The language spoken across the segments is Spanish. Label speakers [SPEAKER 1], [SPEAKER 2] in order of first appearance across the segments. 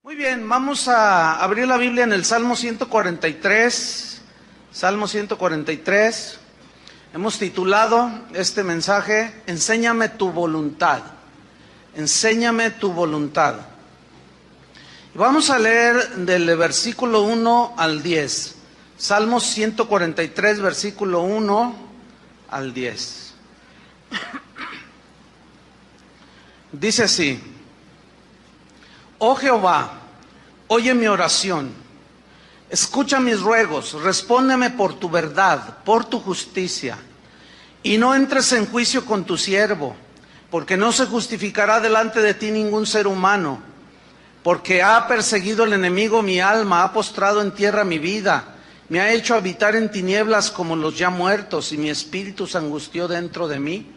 [SPEAKER 1] Muy bien, vamos a abrir la Biblia en el Salmo 143. Salmo 143. Hemos titulado este mensaje, Enséñame tu voluntad. Enséñame tu voluntad. Y vamos a leer del versículo 1 al 10. Salmo 143, versículo 1 al 10. Dice así: Oh Jehová, oye mi oración, escucha mis ruegos, respóndeme por tu verdad, por tu justicia, y no entres en juicio con tu siervo, porque no se justificará delante de ti ningún ser humano, porque ha perseguido el enemigo mi alma, ha postrado en tierra mi vida, me ha hecho habitar en tinieblas como los ya muertos, y mi espíritu se angustió dentro de mí.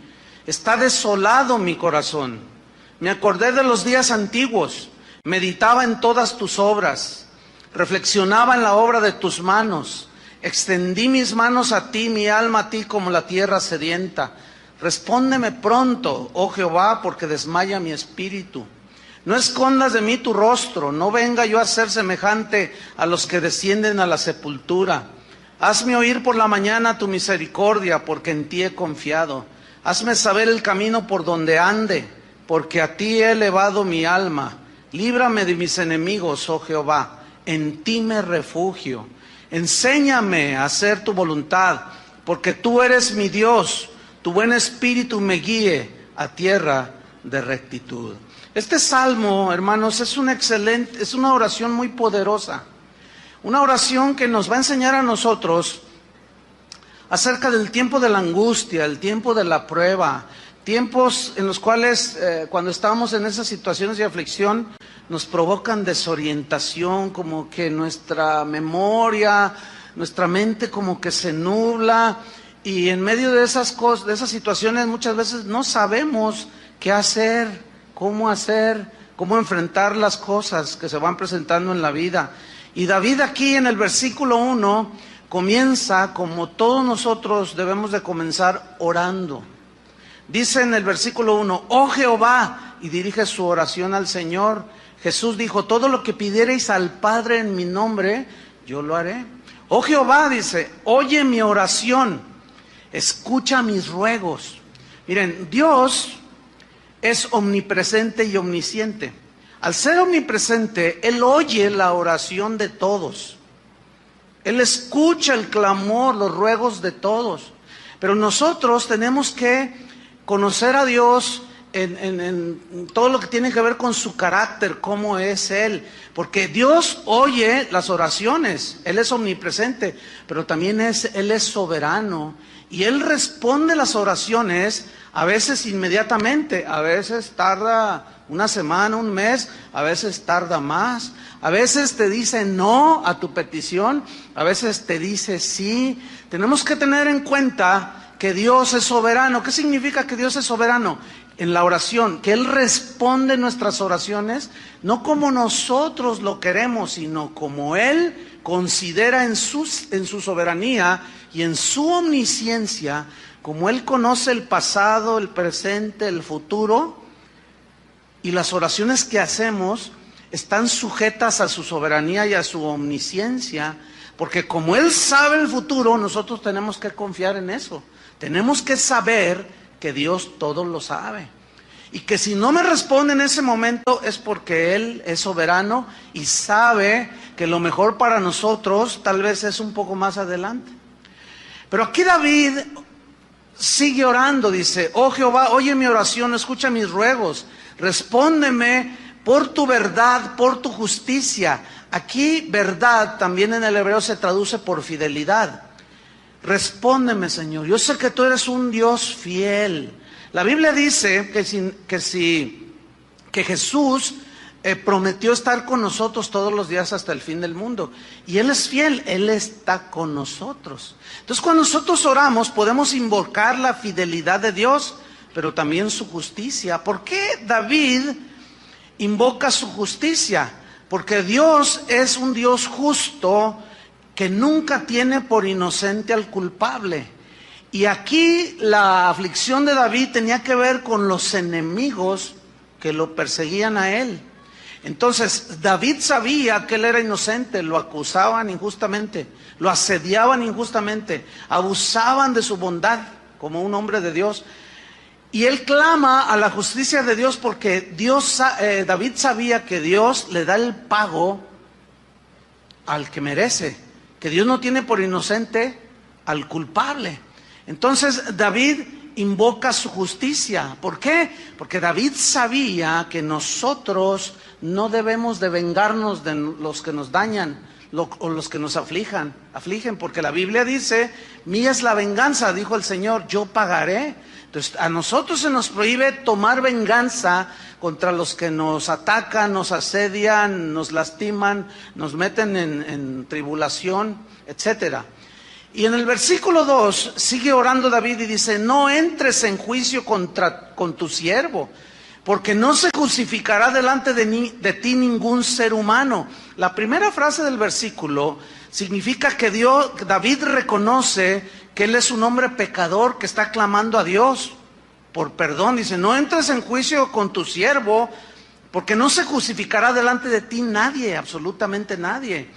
[SPEAKER 1] Está desolado mi corazón. Me acordé de los días antiguos, meditaba en todas tus obras, reflexionaba en la obra de tus manos. Extendí mis manos a ti, mi alma a ti como la tierra sedienta. Respóndeme pronto, oh Jehová, porque desmaya mi espíritu. No escondas de mí tu rostro, no venga yo a ser semejante a los que descienden a la sepultura. Hazme oír por la mañana tu misericordia, porque en ti he confiado. Hazme saber el camino por donde ande, porque a ti he elevado mi alma. Líbrame de mis enemigos, oh Jehová, en ti me refugio. Enséñame a hacer tu voluntad, porque tú eres mi Dios. Tu buen espíritu me guíe a tierra de rectitud. Este salmo, hermanos, es una oración muy poderosa. Una oración que nos va a enseñar a nosotros acerca del tiempo de la angustia, el tiempo de la prueba, tiempos en los cuales cuando estamos en esas situaciones de aflicción nos provocan desorientación, como que nuestra memoria, nuestra mente como que se nubla, y en medio de esas cosas, de esas situaciones muchas veces no sabemos qué hacer, cómo enfrentar las cosas que se van presentando en la vida. Y David aquí en el versículo 1 comienza como todos nosotros debemos de comenzar, orando. Dice en el versículo 1, oh Jehová, y dirige su oración al Señor. Jesús dijo, todo lo que pidiereis al Padre en mi nombre, yo lo haré. Oh Jehová, dice, oye mi oración, escucha mis ruegos. Miren, Dios es omnipresente y omnisciente. Al ser omnipresente, Él oye la oración de todos. Él escucha el clamor, los ruegos de todos. Pero nosotros tenemos que conocer a Dios en todo lo que tiene que ver con su carácter, cómo es Él. Porque Dios oye las oraciones, Él es omnipresente, pero también Él es soberano. Y Él responde las oraciones a veces inmediatamente, a veces tarda una semana, un mes, a veces tarda más. A veces te dice no a tu petición, a veces te dice sí. Tenemos que tener en cuenta que Dios es soberano. ¿Qué significa que Dios es soberano? En la oración, que Él responde nuestras oraciones, no como nosotros lo queremos, sino como Él considera en su soberanía y en su omnisciencia, como Él conoce el pasado, el presente, el futuro, y las oraciones que hacemos están sujetas a su soberanía y a su omnisciencia, porque como Él sabe el futuro, nosotros tenemos que confiar en eso. Tenemos que saber que Dios todo lo sabe. Y que si no me responde en ese momento es porque Él es soberano y sabe que lo mejor para nosotros tal vez es un poco más adelante. Pero aquí David sigue orando, dice, oh Jehová, oye mi oración, escucha mis ruegos, respóndeme por tu verdad, por tu justicia. Aquí verdad también en el hebreo se traduce por fidelidad. Respóndeme, Señor. Yo sé que tú eres un Dios fiel. La Biblia dice que Jesús prometió estar con nosotros todos los días hasta el fin del mundo. Y Él es fiel, Él está con nosotros. Entonces cuando nosotros oramos podemos invocar la fidelidad de Dios, pero también su justicia. ¿Por qué David invoca su justicia? Porque Dios es un Dios justo, que nunca tiene por inocente al culpable. Y aquí la aflicción de David tenía que ver con los enemigos que lo perseguían a él. Entonces, David sabía que él era inocente, lo acusaban injustamente, lo asediaban injustamente, abusaban de su bondad como un hombre de Dios. Y él clama a la justicia de Dios porque David sabía que Dios le da el pago al que merece, que Dios no tiene por inocente al culpable. Entonces David invoca su justicia. ¿Por qué? Porque David sabía que nosotros no debemos de vengarnos de los que nos dañan o los que nos afligen, porque la Biblia dice, mía es la venganza, dijo el Señor, yo pagaré. Entonces a nosotros se nos prohíbe tomar venganza contra los que nos atacan, nos asedian, nos lastiman, nos meten en tribulación, etcétera. Y en el versículo 2 sigue orando David y dice, no entres en juicio con tu siervo, porque no se justificará delante de ti ningún ser humano. La primera frase del versículo significa que David reconoce que él es un hombre pecador que está clamando a Dios por perdón. Dice, no entres en juicio con tu siervo, porque no se justificará delante de ti nadie, absolutamente nadie.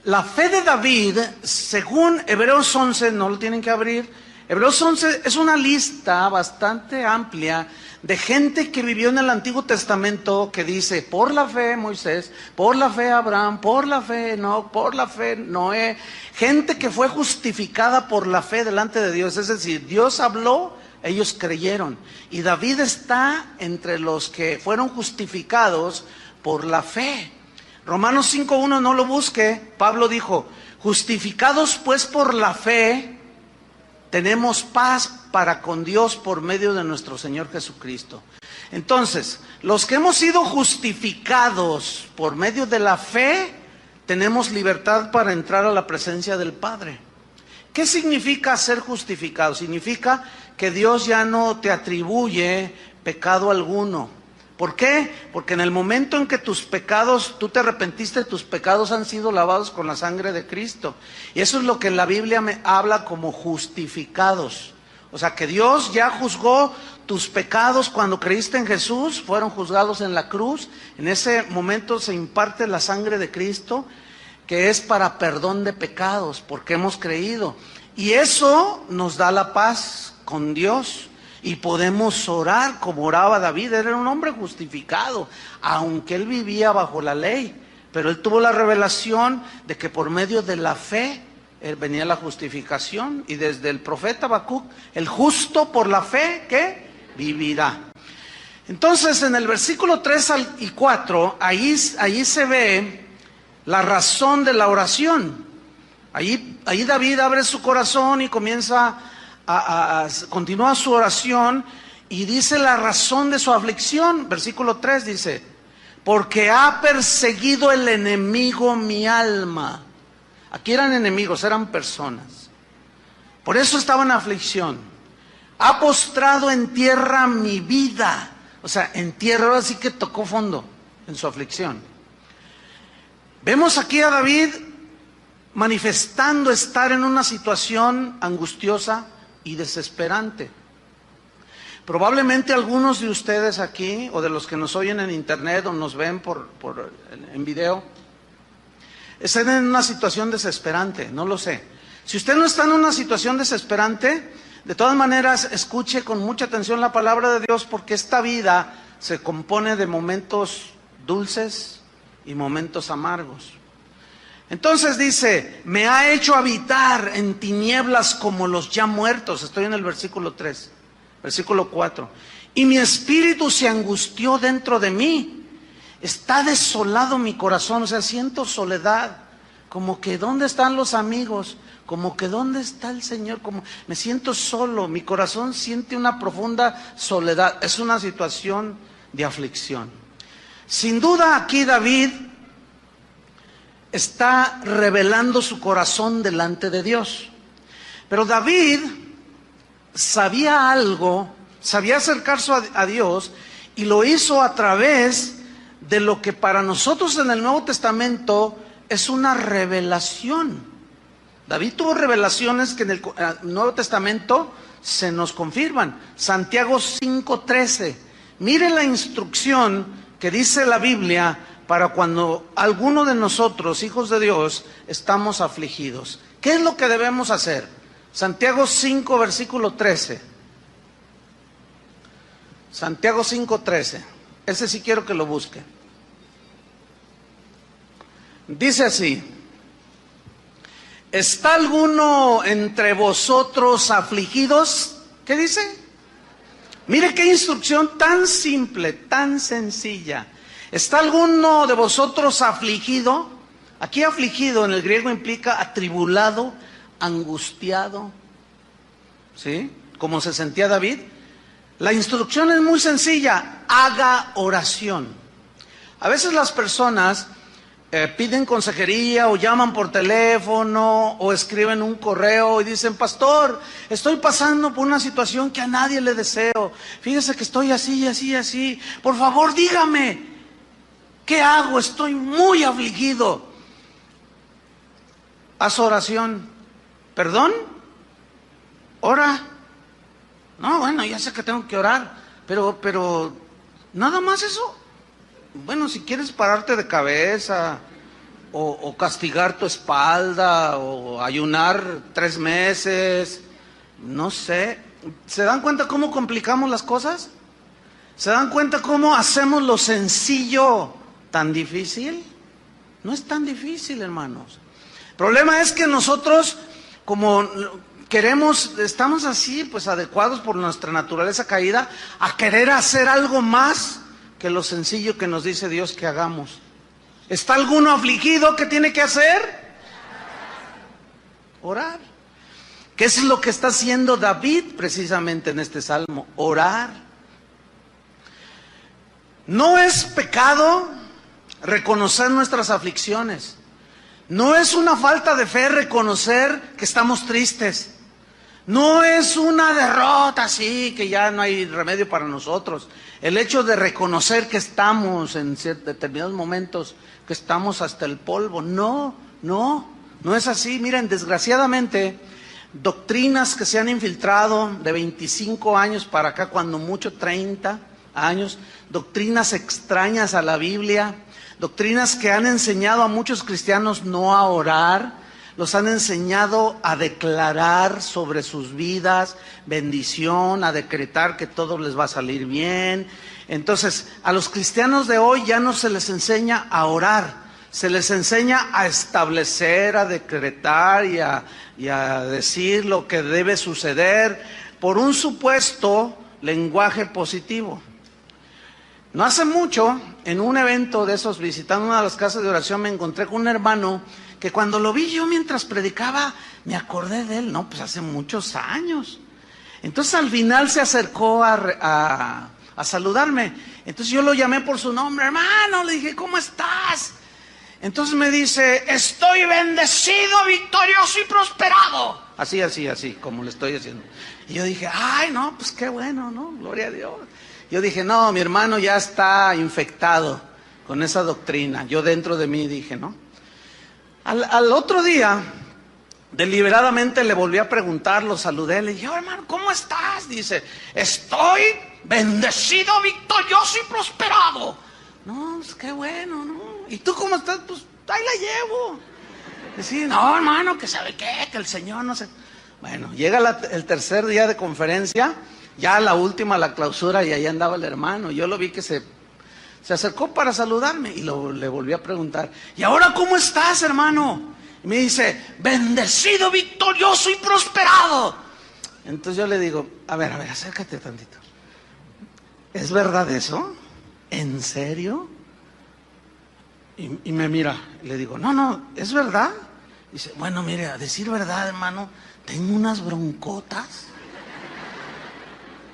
[SPEAKER 1] La fe de David, según Hebreos 11, no lo tienen que abrir, Hebreos 11 es una lista bastante amplia de gente que vivió en el Antiguo Testamento que dice, por la fe Moisés, por la fe Abraham, por la fe Enoc, por la fe Noé, gente que fue justificada por la fe delante de Dios, es decir, Dios habló, ellos creyeron, y David está entre los que fueron justificados por la fe. Romanos 5:1, no lo busque, Pablo dijo, justificados pues por la fe, tenemos paz para con Dios por medio de nuestro Señor Jesucristo. Entonces, los que hemos sido justificados por medio de la fe, tenemos libertad para entrar a la presencia del Padre. ¿Qué significa ser justificado? Significa que Dios ya no te atribuye pecado alguno. ¿Por qué? Porque en el momento en que tus pecados, tú te arrepentiste, tus pecados han sido lavados con la sangre de Cristo. Y eso es lo que la Biblia me habla como justificados. O sea, que Dios ya juzgó tus pecados cuando creíste en Jesús, fueron juzgados en la cruz. En ese momento se imparte la sangre de Cristo, que es para perdón de pecados, porque hemos creído. Y eso nos da la paz con Dios. Y podemos orar como oraba David. Era un hombre justificado, aunque él vivía bajo la ley. Pero él tuvo la revelación de que por medio de la fe venía la justificación. Y desde el profeta Habacuc, el justo por la fe, ¿qué? Vivirá. Entonces en el versículo 3 y 4, ahí se ve la razón de la oración. Ahí David abre su corazón y comienza continúa su oración y dice la razón de su aflicción. Versículo 3 dice, porque ha perseguido el enemigo mi alma. Aquí eran enemigos, eran personas. Por eso estaba en aflicción. Ha postrado en tierra mi vida. O sea, en tierra, ahora sí que tocó fondo en su aflicción. Vemos aquí a David manifestando estar en una situación angustiosa y desesperante. Probablemente algunos de ustedes aquí, o de los que nos oyen en internet o nos ven en video, estén en una situación desesperante, no lo sé. Si usted no está en una situación desesperante, de todas maneras escuche con mucha atención la palabra de Dios, porque esta vida se compone de momentos dulces y momentos amargos. Entonces dice, me ha hecho habitar en tinieblas como los ya muertos. Estoy en el versículo 3, versículo 4. Y mi espíritu se angustió dentro de mí. Está desolado mi corazón, o sea, siento soledad. Como que ¿dónde están los amigos? Como que ¿dónde está el Señor? Como me siento solo, mi corazón siente una profunda soledad. Es una situación de aflicción. Sin duda aquí David está revelando su corazón delante de Dios. Pero David sabía algo, sabía acercarse a Dios, y lo hizo a través de lo que para nosotros en el Nuevo Testamento es una revelación. David tuvo revelaciones que en el Nuevo Testamento se nos confirman. Santiago 5:13. Mire la instrucción que dice la Biblia para cuando alguno de nosotros, hijos de Dios, estamos afligidos. ¿Qué es lo que debemos hacer? Santiago 5, versículo 13. Santiago 5, 13. Ese sí quiero que lo busque. Dice así: ¿está alguno entre vosotros afligidos? ¿Qué dice? Mire qué instrucción tan simple, tan sencilla. ¿Está alguno de vosotros afligido? Aquí afligido en el griego implica atribulado, angustiado. ¿Sí? Como se sentía David. La instrucción es muy sencilla: haga oración. A veces las personas piden consejería o llaman por teléfono o escriben un correo y dicen: pastor, estoy pasando por una situación que a nadie le deseo. Fíjese que estoy así, así, así. Por favor, dígame, ¿qué hago? Estoy muy afligido. Haz oración. ¿Perdón? ¿Ora? No, bueno, ya sé que tengo que orar, pero nada más eso. Bueno, si quieres pararte de cabeza, o castigar tu espalda, o ayunar 3 meses, no sé. ¿Se dan cuenta cómo complicamos las cosas? ¿Se dan cuenta cómo hacemos lo sencillo tan difícil? No es tan difícil, hermanos. El problema es que nosotros, como queremos, estamos así, pues adecuados por nuestra naturaleza caída, a querer hacer algo más que lo sencillo que nos dice Dios que hagamos. ¿Está alguno afligido? ¿Qué tiene que hacer? Orar. ¿Qué es lo que está haciendo David precisamente en este salmo? Orar. No es pecado reconocer nuestras aflicciones. No es una falta de fe reconocer que estamos tristes. No es una derrota así, que ya no hay remedio para nosotros. El hecho de reconocer que estamos en determinados momentos, que estamos hasta el polvo. No es así. Miren, desgraciadamente, doctrinas que se han infiltrado de 25 años para acá, cuando mucho 30 años, doctrinas extrañas a la Biblia, doctrinas que han enseñado a muchos cristianos no a orar, los han enseñado a declarar sobre sus vidas bendición, a decretar que todo les va a salir bien. Entonces, a los cristianos de hoy ya no se les enseña a orar, se les enseña a establecer, a decretar y a decir lo que debe suceder por un supuesto lenguaje positivo. No hace mucho, en un evento de esos, visitando una de las casas de oración, me encontré con un hermano que cuando lo vi yo mientras predicaba, me acordé de él, no, pues hace muchos años. Entonces al final se acercó a saludarme. Entonces yo lo llamé por su nombre: hermano, le dije, ¿cómo estás? Entonces me dice: estoy bendecido, victorioso y prosperado. Así, como le estoy haciendo. Y yo dije: ay, no, pues qué bueno, ¿no? Gloria a Dios. Yo dije: no, mi hermano ya está infectado con esa doctrina. Yo dentro de mí dije, ¿no? Al otro día, deliberadamente le volví a preguntar, lo saludé, le dije: oh, hermano, ¿cómo estás? Dice: estoy bendecido, victorioso y prosperado. No, pues qué bueno, ¿no? ¿Y tú cómo estás? Pues ahí la llevo. Decía: no, hermano, que sabe qué, que el Señor no sé. Bueno, llega el tercer día de conferencia, ya la última, la clausura, y ahí andaba el hermano. Yo lo vi que se acercó para saludarme y le volví a preguntar: ¿y ahora cómo estás, hermano? Y me dice: bendecido, victorioso y prosperado. Entonces yo le digo: a ver, acércate tantito. ¿Es verdad eso? ¿En serio? Y me mira, le digo: no, ¿es verdad? Dice: bueno, mire, a decir verdad, hermano, tengo unas broncotas.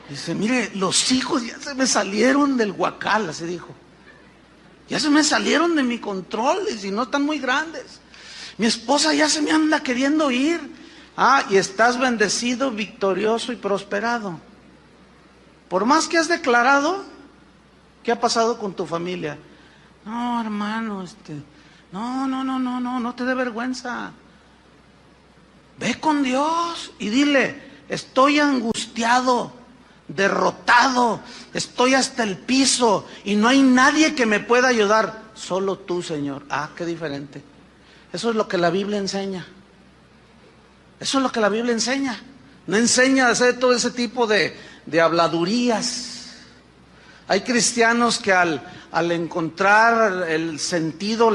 [SPEAKER 1] Dice: mire, los hijos ya se me salieron del huacal, así dijo. Ya se me salieron de mi control, y si no están muy grandes. Mi esposa ya se me anda queriendo ir. Ah, y estás bendecido, victorioso y prosperado. Por más que has declarado, ¿qué ha pasado con tu familia? No, hermano, no te dé vergüenza. Ve con Dios y dile: estoy angustiado. derrotado, estoy hasta el piso y no hay nadie que me pueda ayudar, solo tú, Señor. Ah, qué diferente. Eso es lo que la Biblia enseña. Eso es lo que la Biblia enseña. No enseña a hacer todo ese tipo de habladurías. Hay cristianos que al encontrar el sentido,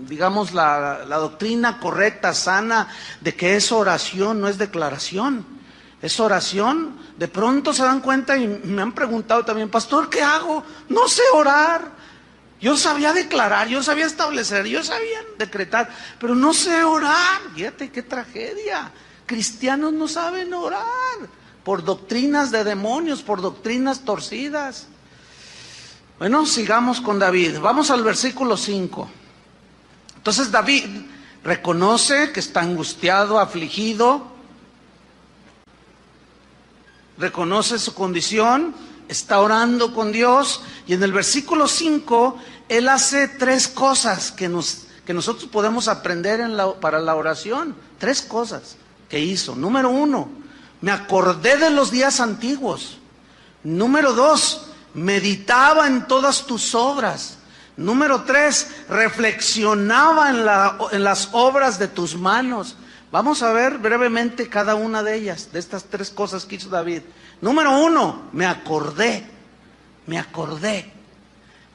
[SPEAKER 1] digamos la doctrina correcta, sana, de que es oración, no es declaración, es oración, de pronto se dan cuenta y me han preguntado también, pastor, ¿qué hago? No sé orar. Yo sabía declarar, yo sabía establecer, yo sabía decretar, pero no sé orar. Fíjate qué tragedia. Cristianos no saben orar por doctrinas de demonios, por doctrinas torcidas. Bueno, sigamos con David. Vamos al versículo 5. Entonces David reconoce que está angustiado, afligido, reconoce su condición, está orando con Dios, y en el versículo 5 él hace 3 cosas que nosotros podemos aprender para la oración. 3 cosas que hizo. Número 1, me acordé de los días antiguos. Número 2, meditaba en todas tus obras. Número 3, reflexionaba en las obras de tus manos. Vamos a ver brevemente cada una de ellas, de estas 3 cosas que hizo David. Número 1, me acordé.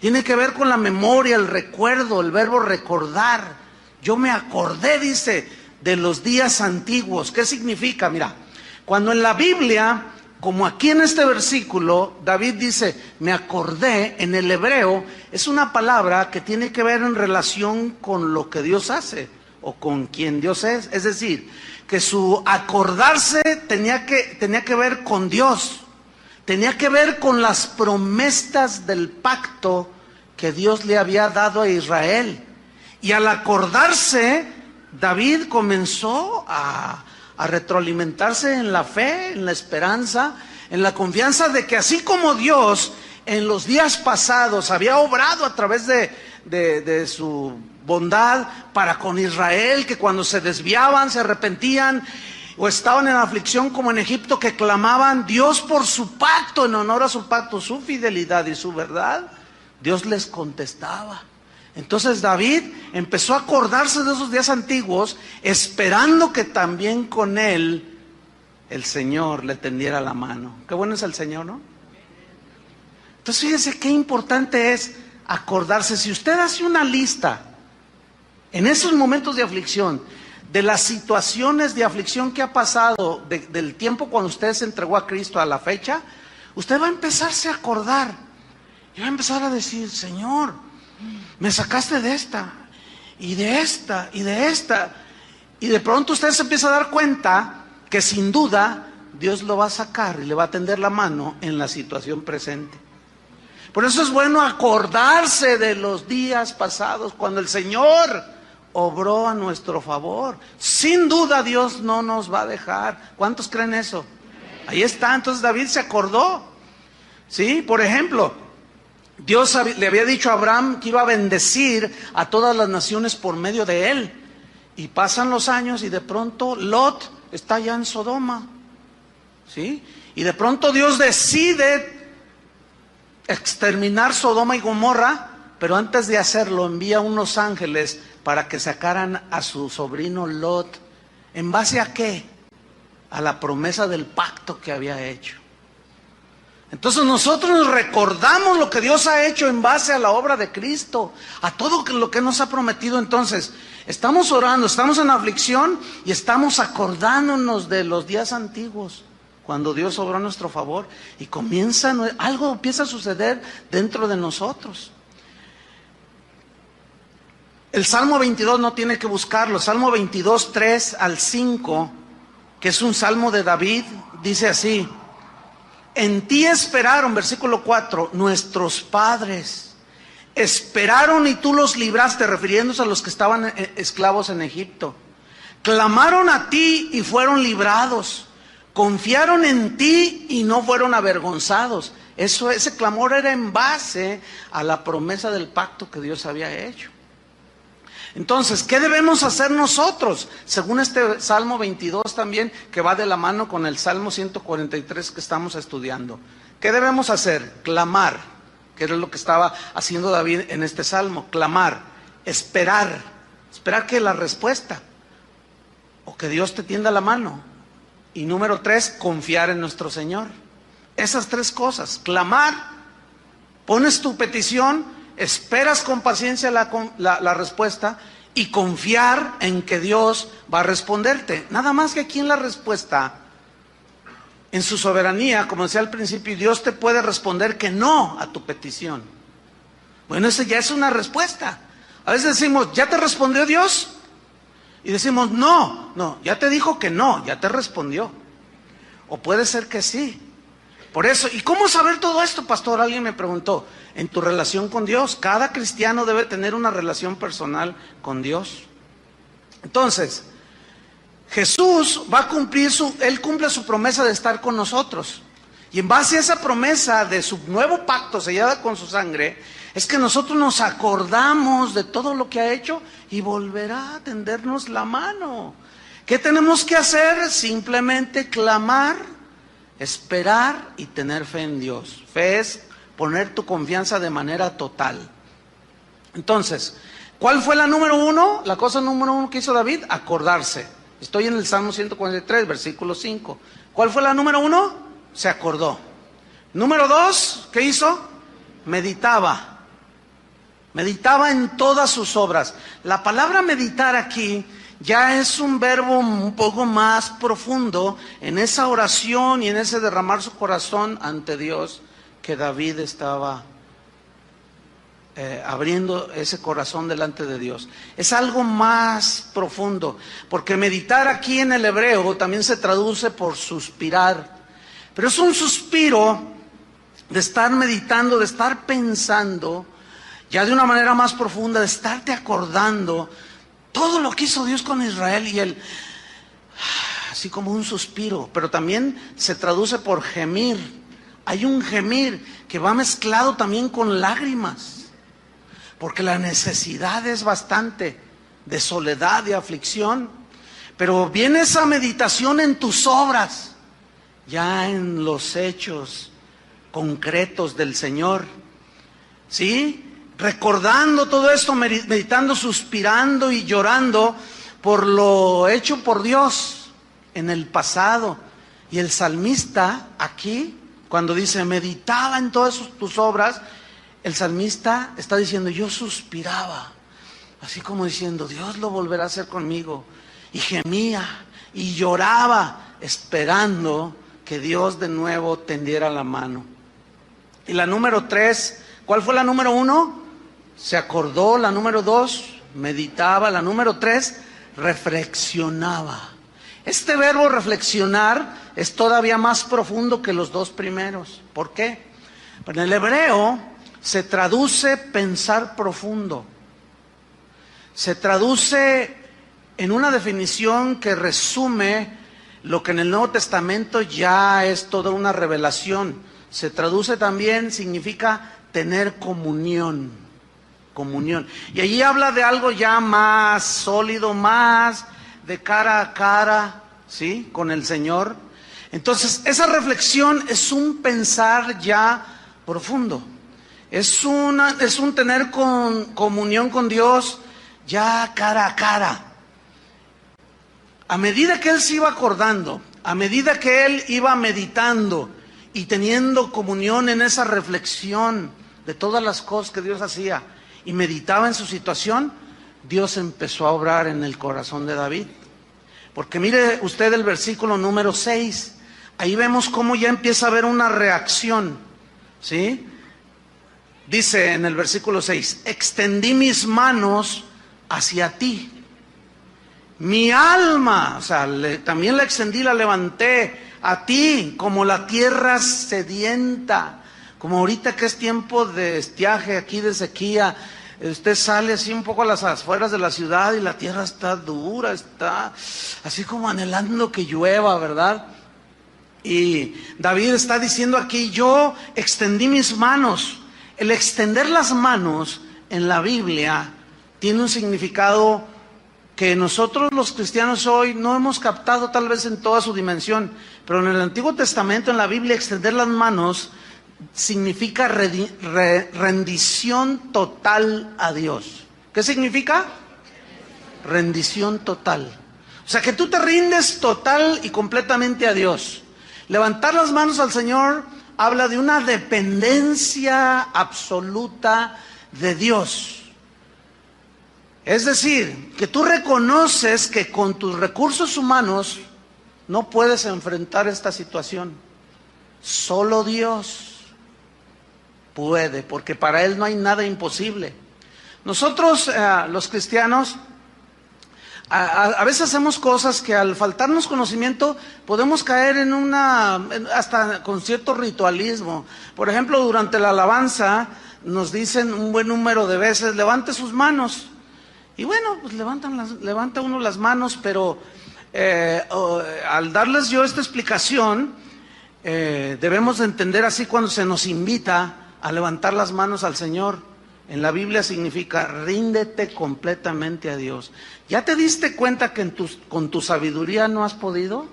[SPEAKER 1] Tiene que ver con la memoria, el recuerdo, el verbo recordar. Yo me acordé, dice, de los días antiguos. ¿Qué significa? Mira, cuando en la Biblia, como aquí en este versículo, David dice, me acordé, en el hebreo, es una palabra que tiene que ver en relación con lo que Dios hace o con quien Dios es. Es decir, que su acordarse tenía que ver con Dios, tenía que ver con las promesas del pacto que Dios le había dado a Israel. Y al acordarse, David comenzó a retroalimentarse en la fe, en la esperanza, en la confianza de que así como Dios en los días pasados había obrado a través de su bondad para con Israel, que cuando se desviaban, se arrepentían o estaban en aflicción como en Egipto, que clamaban Dios por su pacto, en honor a su pacto, su fidelidad y su verdad, Dios les contestaba. Entonces David empezó a acordarse de esos días antiguos, esperando que también con él el Señor le tendiera la mano. Qué bueno es el Señor, ¿no? Entonces fíjense qué importante es acordarse. Si usted hace una lista en esos momentos de aflicción, de las situaciones de aflicción que ha pasado, del tiempo cuando usted se entregó a Cristo a la fecha, usted va a empezarse a acordar y va a empezar a decir, Señor, me sacaste de esta, y de esta, y de esta, y de pronto usted se empieza a dar cuenta que sin duda Dios lo va a sacar y le va a tender la mano en la situación presente. Por eso es bueno acordarse de los días pasados, cuando el Señor obró a nuestro favor. Sin duda Dios no nos va a dejar. ¿Cuántos creen eso? Ahí está. Entonces David se acordó. ¿Sí? Por ejemplo, Dios le había dicho a Abraham que iba a bendecir a todas las naciones por medio de él. Y pasan los años y de pronto Lot está ya en Sodoma. ¿Sí? Y de pronto Dios decide exterminar Sodoma y Gomorra, pero antes de hacerlo envía unos ángeles para que sacaran a su sobrino Lot. ¿En base a qué? A la promesa del pacto que había hecho. Entonces nosotros nos recordamos lo que Dios ha hecho en base a la obra de Cristo, a todo lo que nos ha prometido. Entonces estamos orando, estamos en aflicción y estamos acordándonos de los días antiguos, cuando Dios obró a nuestro favor, y algo empieza a suceder dentro de nosotros. El Salmo 22 no tiene que buscarlo. Salmo 22, 3 al 5, que es un salmo de David, dice así: en ti esperaron, versículo 4, nuestros padres. Esperaron y tú los libraste, refiriéndose a los que estaban esclavos en Egipto. Clamaron a ti y fueron librados. Confiaron en ti y no fueron avergonzados. Ese clamor era en base a la promesa del pacto que Dios había hecho. Entonces, ¿qué debemos hacer nosotros? Según este Salmo 22 también, que va de la mano con el Salmo 143 que estamos estudiando. ¿Qué debemos hacer? Clamar, que era lo que estaba haciendo David en este Salmo. Clamar, esperar que la respuesta, o que Dios te tienda la mano. Y número 3, confiar en nuestro Señor. Esas 3 cosas, clamar, pones tu petición, esperas con paciencia la respuesta y confiar en que Dios va a responderte. Nada más que aquí en la respuesta, en su soberanía, como decía al principio, Dios te puede responder que no a tu petición. Bueno, esa ya es una respuesta. A veces decimos, ¿ya te respondió Dios? Y decimos, no, ya te dijo que no, ya te respondió. O puede ser que sí. Por eso, ¿y cómo saber todo esto, pastor? Alguien me preguntó. En tu relación con Dios. Cada cristiano debe tener una relación personal con Dios. Entonces, Jesús va a cumplir Él cumple su promesa de estar con nosotros. Y en base a esa promesa de su nuevo pacto sellada con su sangre, es que nosotros nos acordamos de todo lo que ha hecho y volverá a tendernos la mano. ¿Qué tenemos que hacer? Simplemente clamar, esperar y tener fe en Dios. Fe es poner tu confianza de manera total. Entonces, ¿cuál fue la número 1? La cosa número 1 que hizo David, acordarse. Estoy en el Salmo 143, versículo 5. ¿Cuál fue la número 1? Se acordó. Número 2, ¿qué hizo? Meditaba en todas sus obras. La palabra meditar aquí ya es un verbo un poco más profundo en esa oración y en ese derramar su corazón ante Dios que David estaba abriendo ese corazón delante de Dios. Es algo más profundo, porque meditar aquí en el hebreo también se traduce por suspirar, pero es un suspiro de estar meditando, de estar pensando, ya de una manera más profunda, de estarte acordando todo lo que hizo Dios con Israel y él, así como un suspiro, pero también se traduce por gemir. Hay un gemir que va mezclado también con lágrimas, porque la necesidad es bastante de soledad, de aflicción, pero viene esa meditación en tus obras, ya en los hechos concretos del Señor, ¿sí? Recordando todo esto, meditando, suspirando y llorando por lo hecho por Dios en el pasado. Y el salmista aquí, cuando dice meditaba en todas tus obras, el salmista está diciendo, yo suspiraba, así como diciendo, Dios lo volverá a hacer conmigo. Y gemía y lloraba, esperando que Dios de nuevo tendiera la mano. Y la número 3, ¿cuál fue la número 1? Se acordó. La número 2, meditaba. La número 3, reflexionaba. Este verbo reflexionar es todavía más profundo que los 2 primeros. ¿Por qué? En el hebreo se traduce pensar profundo. Se traduce en una definición que resume lo que en el Nuevo Testamento ya es toda una revelación. Se traduce también, significa tener comunión. Comunión. Y allí habla de algo ya más sólido, más de cara a cara, ¿sí? Con el Señor. Entonces, esa reflexión es un pensar ya profundo. Es un tener comunión con Dios ya cara a cara. A medida que él se iba acordando, a medida que él iba meditando y teniendo comunión en esa reflexión de todas las cosas que Dios hacía y meditaba en su situación, Dios empezó a obrar en el corazón de David. Porque mire usted el versículo número 6, ahí vemos cómo ya empieza a haber una reacción, ¿sí? Dice en el versículo 6, extendí mis manos hacia ti. Mi alma, o sea, también la extendí, la levanté a ti, como la tierra sedienta, como ahorita que es tiempo de estiaje, aquí de sequía, usted sale así un poco a las afueras de la ciudad y la tierra está dura, está así como anhelando que llueva, ¿verdad? Y David está diciendo aquí, yo extendí mis manos. El extender las manos en la Biblia tiene un significado que nosotros los cristianos hoy no hemos captado tal vez en toda su dimensión, pero en el Antiguo Testamento, en la Biblia, extender las manos significa rendición total a Dios. ¿Qué significa? Rendición total. O sea, que tú te rindes total y completamente a Dios. Levantar las manos al Señor habla de una dependencia absoluta de Dios. Es decir, que tú reconoces que con tus recursos humanos no puedes enfrentar esta situación. Solo Dios puede, porque para Él no hay nada imposible. Nosotros, los cristianos, a veces hacemos cosas que al faltarnos conocimiento podemos caer hasta con cierto ritualismo. Por ejemplo, durante la alabanza nos dicen un buen número de veces, levante sus manos. Y bueno, pues levanta uno las manos, pero al darles yo esta explicación, debemos de entender así cuando se nos invita a levantar las manos al Señor. En la Biblia significa ríndete completamente a Dios. ¿Ya te diste cuenta que con tu sabiduría no has podido?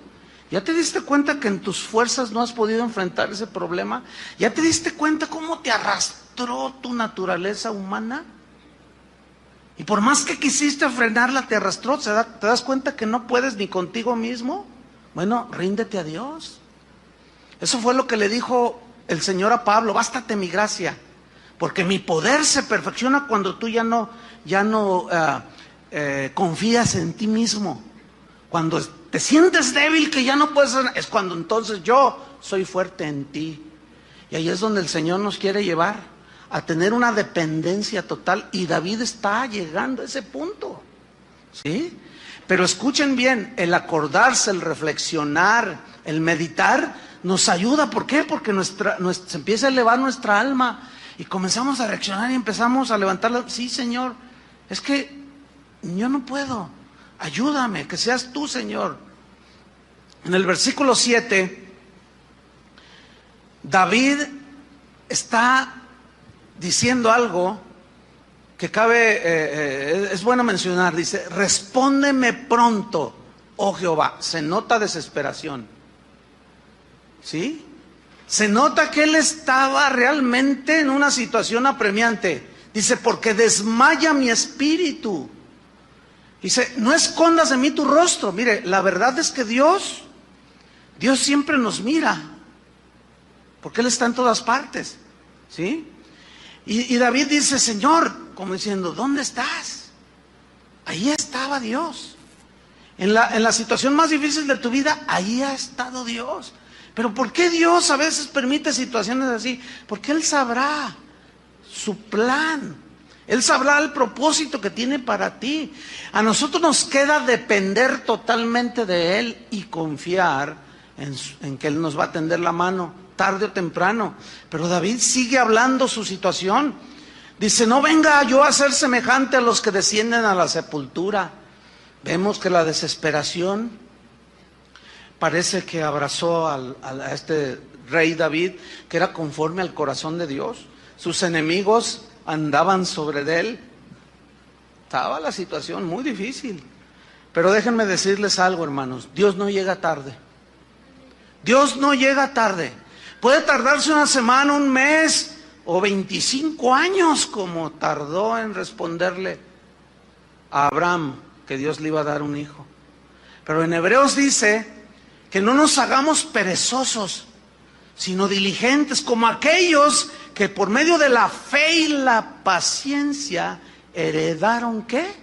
[SPEAKER 1] ¿Ya te diste cuenta que en tus fuerzas no has podido enfrentar ese problema? ¿Ya te diste cuenta cómo te arrastró tu naturaleza humana? Y por más que quisiste frenarla, te arrastró. ¿Te das cuenta que no puedes ni contigo mismo? Bueno, ríndete a Dios. Eso fue lo que le dijo el Señor a Pablo: bástate mi gracia, porque mi poder se perfecciona cuando tú ya no confías en ti mismo. Cuando te sientes débil, que ya no puedes, es cuando entonces yo soy fuerte en ti. Y ahí es donde el Señor nos quiere llevar, a tener una dependencia total, y David está llegando a ese punto, ¿sí? Pero escuchen bien, el acordarse, el reflexionar, el meditar, nos ayuda. ¿Por qué? Porque se empieza a elevar nuestra alma, y comenzamos a reaccionar y empezamos a levantarla. Sí, Señor, es que yo no puedo, ayúdame, que seas tú, Señor. En el versículo 7, David está diciendo algo que es bueno mencionar. Dice: respóndeme pronto, oh Jehová. Se nota desesperación, ¿sí? Se nota que él estaba realmente en una situación apremiante. Dice: porque desmaya mi espíritu. Dice: no escondas de mí tu rostro. Mire, la verdad es que Dios siempre nos mira, porque Él está en todas partes, ¿sí? Y David dice: Señor, como diciendo, ¿dónde estás? Ahí estaba Dios. En la situación más difícil de tu vida, ahí ha estado Dios. Pero ¿por qué Dios a veces permite situaciones así? Porque Él sabrá su plan. Él sabrá el propósito que tiene para ti. A nosotros nos queda depender totalmente de Él y confiar en que Él nos va a tender la mano, tarde o temprano. Pero David sigue hablando su situación. Dice: no venga yo a ser semejante a los que descienden a la sepultura. Vemos que la desesperación parece que abrazó a este rey David, que era conforme al corazón de Dios. Sus enemigos andaban sobre él. Estaba la situación muy difícil. Pero déjenme decirles algo, hermanos: Dios no llega tarde. Dios no llega tarde. Puede tardarse una semana, un mes o 25 años, como tardó en responderle a Abraham que Dios le iba a dar un hijo. Pero en Hebreos dice que no nos hagamos perezosos, sino diligentes, como aquellos que por medio de la fe y la paciencia heredaron, ¿qué?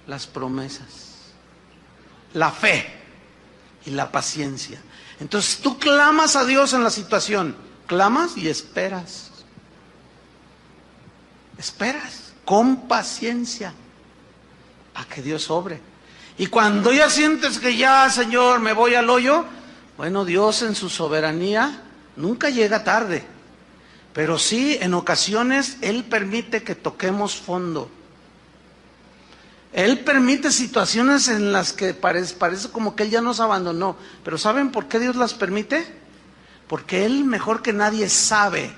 [SPEAKER 1] Las promesas. La fe y la paciencia. Entonces tú clamas a Dios en la situación, clamas y esperas. Esperas con paciencia a que Dios obre. Y cuando ya sientes que ya, Señor, me voy al hoyo, bueno, Dios en su soberanía nunca llega tarde, pero sí en ocasiones Él permite que toquemos fondo. Él permite situaciones en las que parece como que Él ya nos abandonó. Pero ¿saben por qué Dios las permite? Porque Él mejor que nadie sabe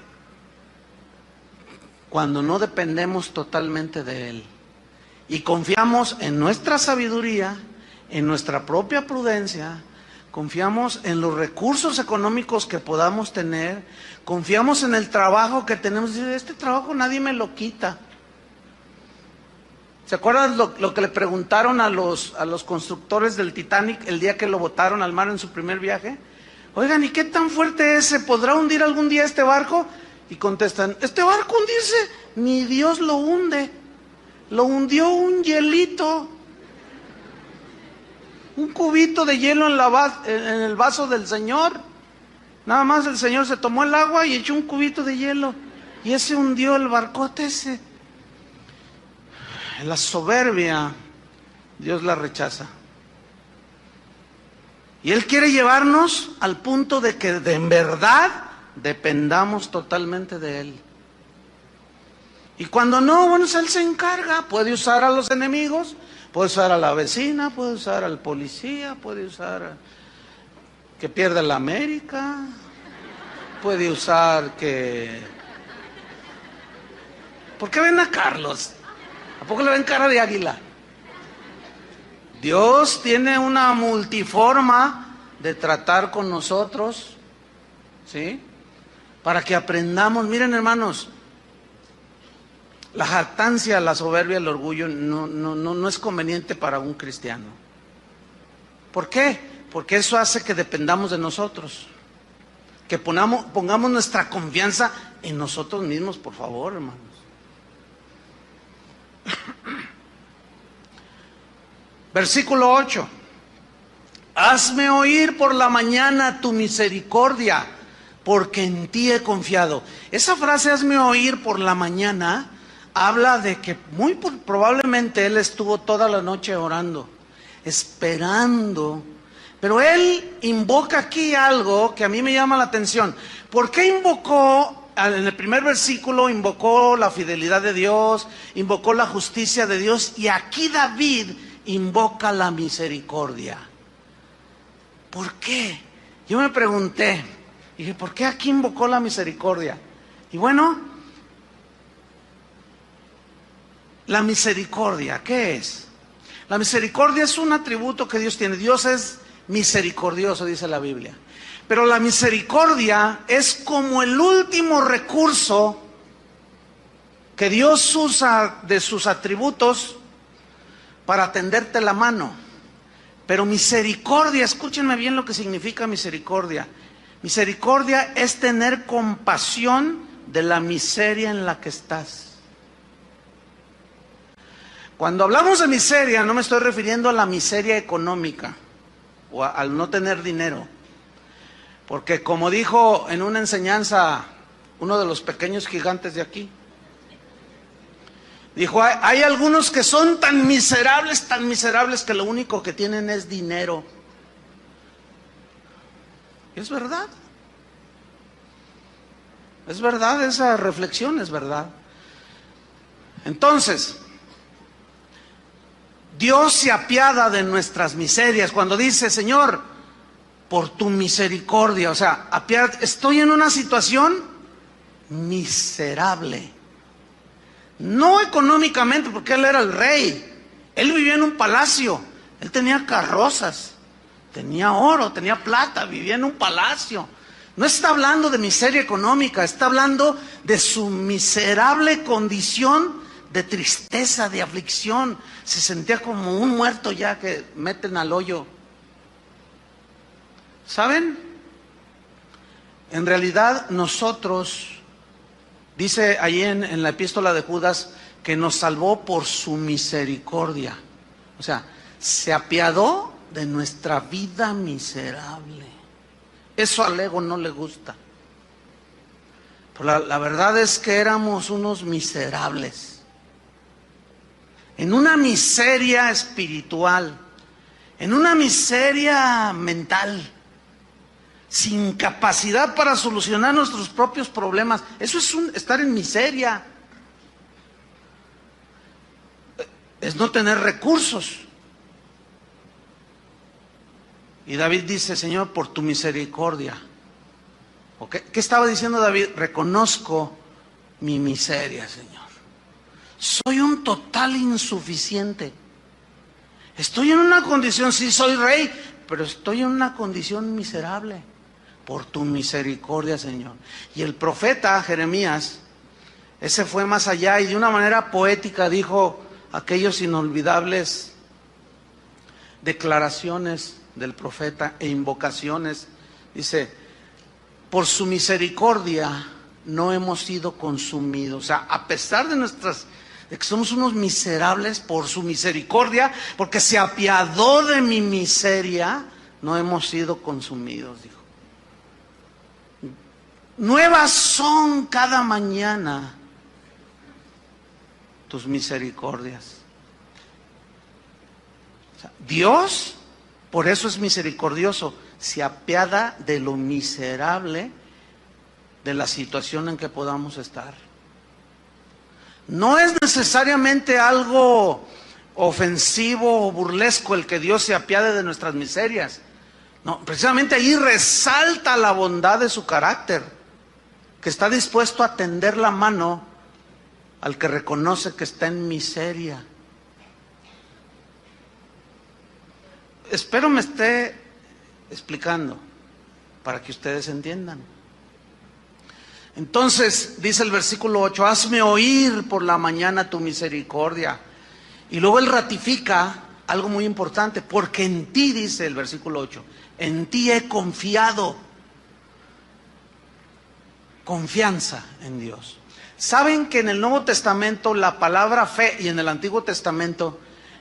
[SPEAKER 1] cuando no dependemos totalmente de Él. y confiamos en nuestra sabiduría, en nuestra propia prudencia, confiamos en los recursos económicos que podamos tener, confiamos en el trabajo que tenemos. Este trabajo nadie me lo quita. ¿Se acuerdan lo que le preguntaron a los constructores del Titanic el día que lo botaron al mar en su primer viaje? Oigan, ¿y qué tan fuerte es? ¿Se podrá hundir algún día este barco? Y contestan, este barco hundirse, ni Dios lo hunde. Lo hundió un hielito, un cubito de hielo en el vaso del Señor. Nada más el Señor se tomó el agua y echó un cubito de hielo. Y ese hundió el barcote ese. La soberbia, Dios la rechaza. Y Él quiere llevarnos al punto de que en verdad dependamos totalmente de Él. Y cuando no, bueno, Él se encarga. Puede usar a los enemigos, puede usar a la vecina, puede usar al policía, puede usar que pierda la América, puede usar que... ¿Por qué ven a Carlos? ¿A poco le ven cara de águila? Dios tiene una multiforma de tratar con nosotros, ¿sí? Para que aprendamos. Miren, hermanos, la jactancia, la soberbia, el orgullo no es conveniente para un cristiano. ¿Por qué? Porque eso hace que dependamos de nosotros, que pongamos nuestra confianza en nosotros mismos, por favor, hermanos. Versículo 8. Hazme oír por la mañana tu misericordia, porque en ti he confiado. Esa frase, hazme oír por la mañana, habla de que muy probablemente él estuvo toda la noche orando, esperando. Pero él invoca aquí algo que a mí me llama la atención. ¿Por qué invocó? En el primer versículo invocó la fidelidad de Dios, invocó la justicia de Dios, y aquí David invoca la misericordia. ¿Por qué? Yo me pregunté, dije, ¿por qué aquí invocó la misericordia? Y bueno, la misericordia, ¿qué es? La misericordia es un atributo que Dios tiene. Dios es misericordioso, dice la Biblia. Pero la misericordia es como el último recurso que Dios usa de sus atributos para tenderte la mano. Pero misericordia, escúchenme bien lo que significa misericordia. Misericordia es tener compasión de la miseria en la que estás. Cuando hablamos de miseria, no me estoy refiriendo a la miseria económica o al no tener dinero. Porque como dijo en una enseñanza uno de los pequeños gigantes de aquí, dijo, hay algunos que son tan miserables que lo único que tienen es dinero. Y es verdad. Es verdad, esa reflexión es verdad. Entonces, Dios se apiada de nuestras miserias cuando dice, Señor, por tu misericordia, o sea, estoy en una situación miserable. No económicamente, porque él era el rey. Él vivía en un palacio. Él tenía carrozas, tenía oro, tenía plata, vivía en un palacio. No está hablando de miseria económica, está hablando de su miserable condición de tristeza, de aflicción. Se sentía como un muerto ya que meten al hoyo. ¿Saben? En realidad nosotros, dice allí en la epístola de Judas, que nos salvó por su misericordia. O sea, se apiadó de nuestra vida miserable. Eso al ego no le gusta. Pero la verdad es que éramos unos miserables. En una miseria espiritual, en una miseria mental, sin capacidad para solucionar nuestros propios problemas. Eso es estar en miseria. Es no tener recursos. Y David dice, Señor, por tu misericordia. ¿Okay? ¿Qué estaba diciendo David? Reconozco mi miseria, Señor. soy un total insuficiente. Estoy en una condición, sí soy rey, pero estoy en una condición miserable. Por tu misericordia, Señor. Y el profeta Jeremías, ese fue más allá y de una manera poética dijo aquellos inolvidables declaraciones del profeta e invocaciones. Dice, por su misericordia no hemos sido consumidos. O sea, a pesar de que somos unos miserables, por su misericordia, porque se apiadó de mi miseria, no hemos sido consumidos, dijo. Nuevas son cada mañana tus misericordias. O sea, Dios, por eso es misericordioso, se apiada de lo miserable de la situación en que podamos estar. No es necesariamente algo ofensivo o burlesco el que Dios se apiade de nuestras miserias. No, precisamente ahí resalta la bondad de su carácter, que está dispuesto a tender la mano al que reconoce que está en miseria. Espero me esté explicando para que ustedes entiendan. Entonces, dice el versículo 8, hazme oír por la mañana tu misericordia. Y luego él ratifica algo muy importante, porque en ti, dice el versículo 8, en ti he confiado. Confianza en Dios. ¿Saben que en el Nuevo Testamento la palabra fe, y en el Antiguo Testamento,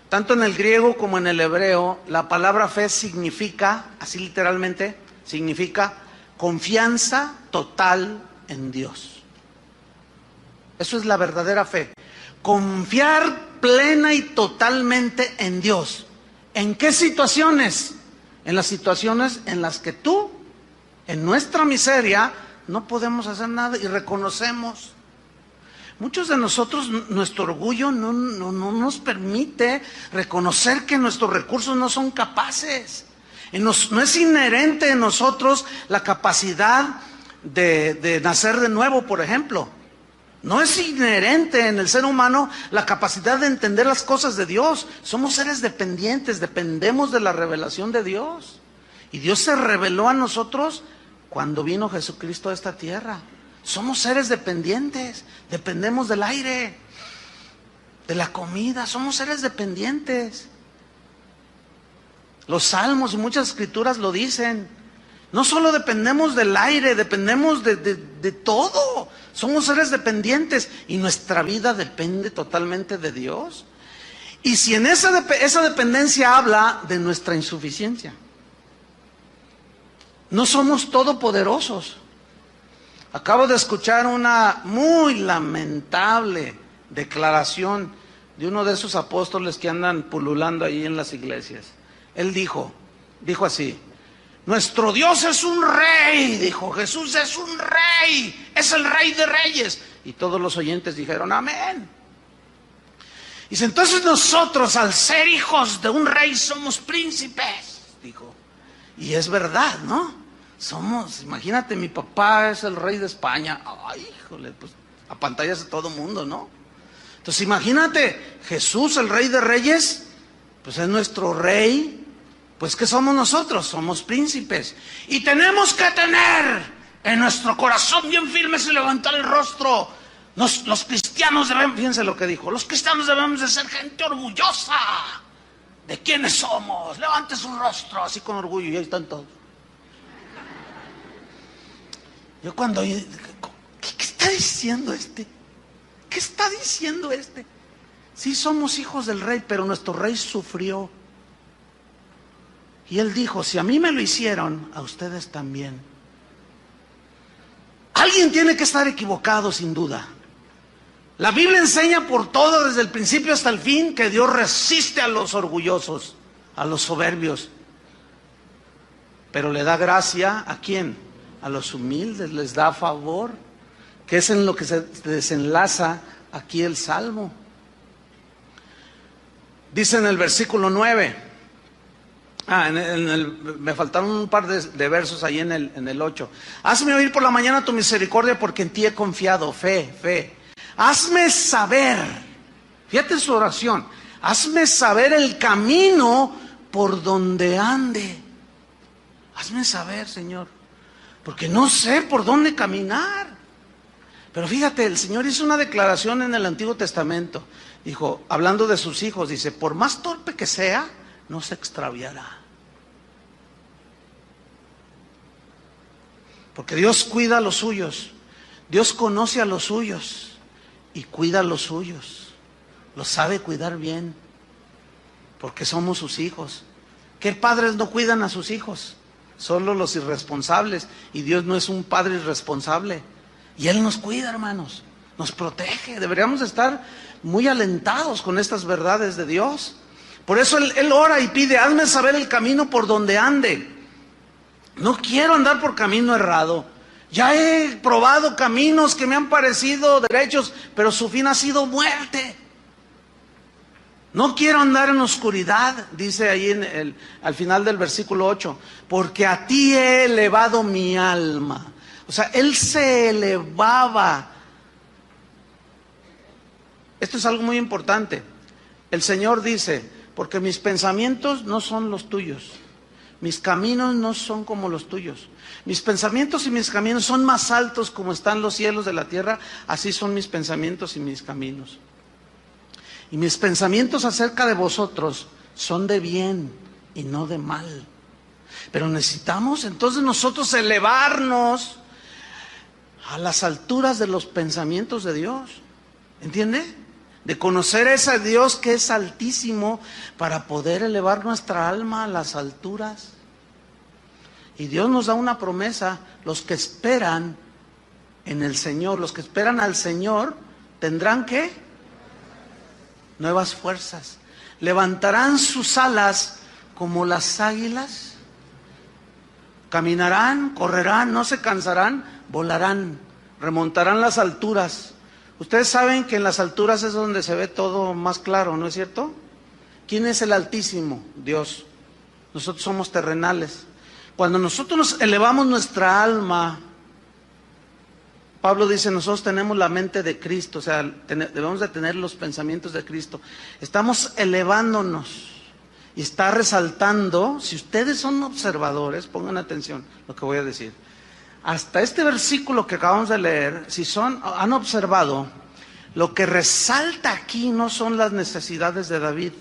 [SPEAKER 1] tanto en el griego como en el hebreo, la palabra fe significa, así literalmente, significa confianza total en Dios? Eso es la verdadera fe. Confiar plena y totalmente en Dios. ¿En qué situaciones? En las situaciones en las que tú, en nuestra miseria, no podemos hacer nada y reconocemos. Muchos de nosotros, nuestro orgullo no nos permite reconocer que nuestros recursos no son capaces. No es inherente en nosotros la capacidad de nacer de nuevo, por ejemplo. No es inherente en el ser humano la capacidad de entender las cosas de Dios. Somos seres dependientes, dependemos de la revelación de Dios. Y Dios se reveló a nosotros cuando vino Jesucristo a esta tierra. Somos seres dependientes, dependemos del aire, de la comida, somos seres dependientes. Los salmos y muchas escrituras lo dicen. No solo dependemos del aire, dependemos de todo. Somos seres dependientes y nuestra vida depende totalmente de Dios. Y si en esa dependencia habla de nuestra insuficiencia. No somos todopoderosos. Acabo de escuchar una muy lamentable declaración de uno de esos apóstoles que andan pululando ahí en las iglesias. Él dijo así: nuestro Dios es un rey, dijo, Jesús es un rey, es el rey de reyes. Y todos los oyentes dijeron amén. Dice, entonces nosotros al ser hijos de un rey somos príncipes, dijo. Y es verdad, ¿no? Somos, imagínate, mi papá es el rey de España. Ay, híjole, pues apantallas a todo mundo, ¿no? Entonces imagínate, Jesús, el rey de reyes, pues es nuestro rey. Pues ¿qué somos nosotros? Somos príncipes. Y tenemos que tener en nuestro corazón bien firmes y levantar el rostro. Los cristianos debemos, fíjense lo que dijo, los cristianos debemos de ser gente orgullosa de quiénes somos. Levante su rostro así con orgullo y ahí están todos. Yo cuando ¿qué está diciendo este? ¿Qué está diciendo este? Sí somos hijos del rey, pero nuestro rey sufrió. Y él dijo, si a mí me lo hicieron, a ustedes también. Alguien tiene que estar equivocado, sin duda. La Biblia enseña por todo, desde el principio hasta el fin, que Dios resiste a los orgullosos, a los soberbios. Pero le da gracia, ¿a quién? A los humildes, les da favor, que es en lo que se desenlaza aquí el Salmo. Dice en el versículo 9, me faltaron un par de versos ahí en el 8. Hazme oír por la mañana tu misericordia, porque en ti he confiado. Fe. Hazme saber Fíjate su oración. Hazme saber el camino por donde ande. Hazme saber, Señor, porque no sé por dónde caminar. Pero fíjate, el Señor hizo una declaración en el Antiguo Testamento. Dijo, hablando de sus hijos, dice, por más torpe que sea, no se extraviará. Porque Dios cuida a los suyos. Dios conoce a los suyos y cuida a los suyos. Los sabe cuidar bien, porque somos sus hijos. ¿Qué padres no cuidan a sus hijos? Solo los irresponsables. Y Dios no es un padre irresponsable. Y Él nos cuida, hermanos. Nos protege. Deberíamos estar muy alentados con estas verdades de Dios. Por eso Él ora y pide, hazme saber el camino por donde ande. No quiero andar por camino errado. Ya he probado caminos que me han parecido derechos, pero su fin ha sido muerte. No quiero andar en oscuridad, dice ahí al final del versículo 8, porque a ti he elevado mi alma. O sea, Él se elevaba. Esto es algo muy importante. El Señor dice, porque mis pensamientos no son los tuyos, mis caminos no son como los tuyos. Mis pensamientos y mis caminos son más altos como están los cielos de la tierra, así son mis pensamientos y mis caminos. Y mis pensamientos acerca de vosotros son de bien y no de mal. Pero necesitamos entonces nosotros elevarnos a las alturas de los pensamientos de Dios. ¿Entiende? De conocer a ese Dios que es altísimo para poder elevar nuestra alma a las alturas. Y Dios nos da una promesa, los que esperan en el Señor, los que esperan al Señor, tendrán ¿qué? Nuevas fuerzas. Levantarán sus alas como las águilas. Caminarán, correrán, no se cansarán, volarán, remontarán las alturas. Ustedes saben que en las alturas es donde se ve todo más claro, ¿no es cierto? ¿Quién es el Altísimo? Dios. Nosotros somos terrenales. Cuando nosotros nos elevamos nuestra alma, Pablo dice, nosotros tenemos la mente de Cristo, o sea, debemos de tener los pensamientos de Cristo. Estamos elevándonos y está resaltando, si ustedes son observadores, pongan atención a lo que voy a decir. Hasta este versículo que acabamos de leer, si han observado, lo que resalta aquí no son las necesidades de David,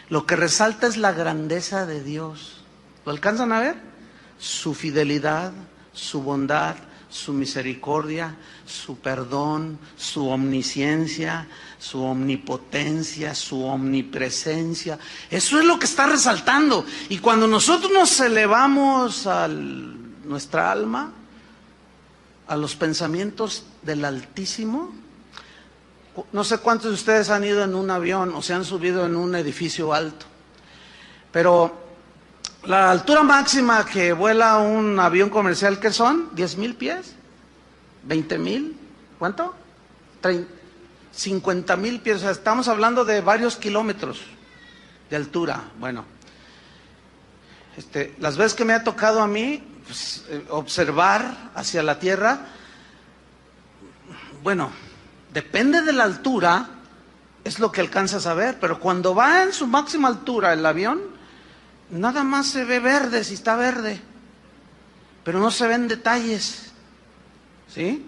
[SPEAKER 1] lo que resalta es la grandeza de Dios. ¿Lo alcanzan a ver? Su fidelidad, su bondad, su misericordia, su perdón, su omnisciencia, su omnipotencia, su omnipresencia. Eso es lo que está resaltando. Y cuando nosotros nos elevamos a nuestra alma, a los pensamientos del Altísimo, no sé cuántos de ustedes han ido en un avión o se han subido en un edificio alto, pero la altura máxima que vuela un avión comercial, ¿qué son? ¿10,000 pies? ¿20,000? ¿Cuánto? 50,000 pies. O sea, estamos hablando de varios kilómetros de altura. Bueno, las veces que me ha tocado a mí pues, observar hacia la tierra, bueno, depende de la altura, es lo que alcanzas a ver, pero cuando va en su máxima altura el avión, nada más se ve verde si está verde, pero no se ven detalles, ¿sí?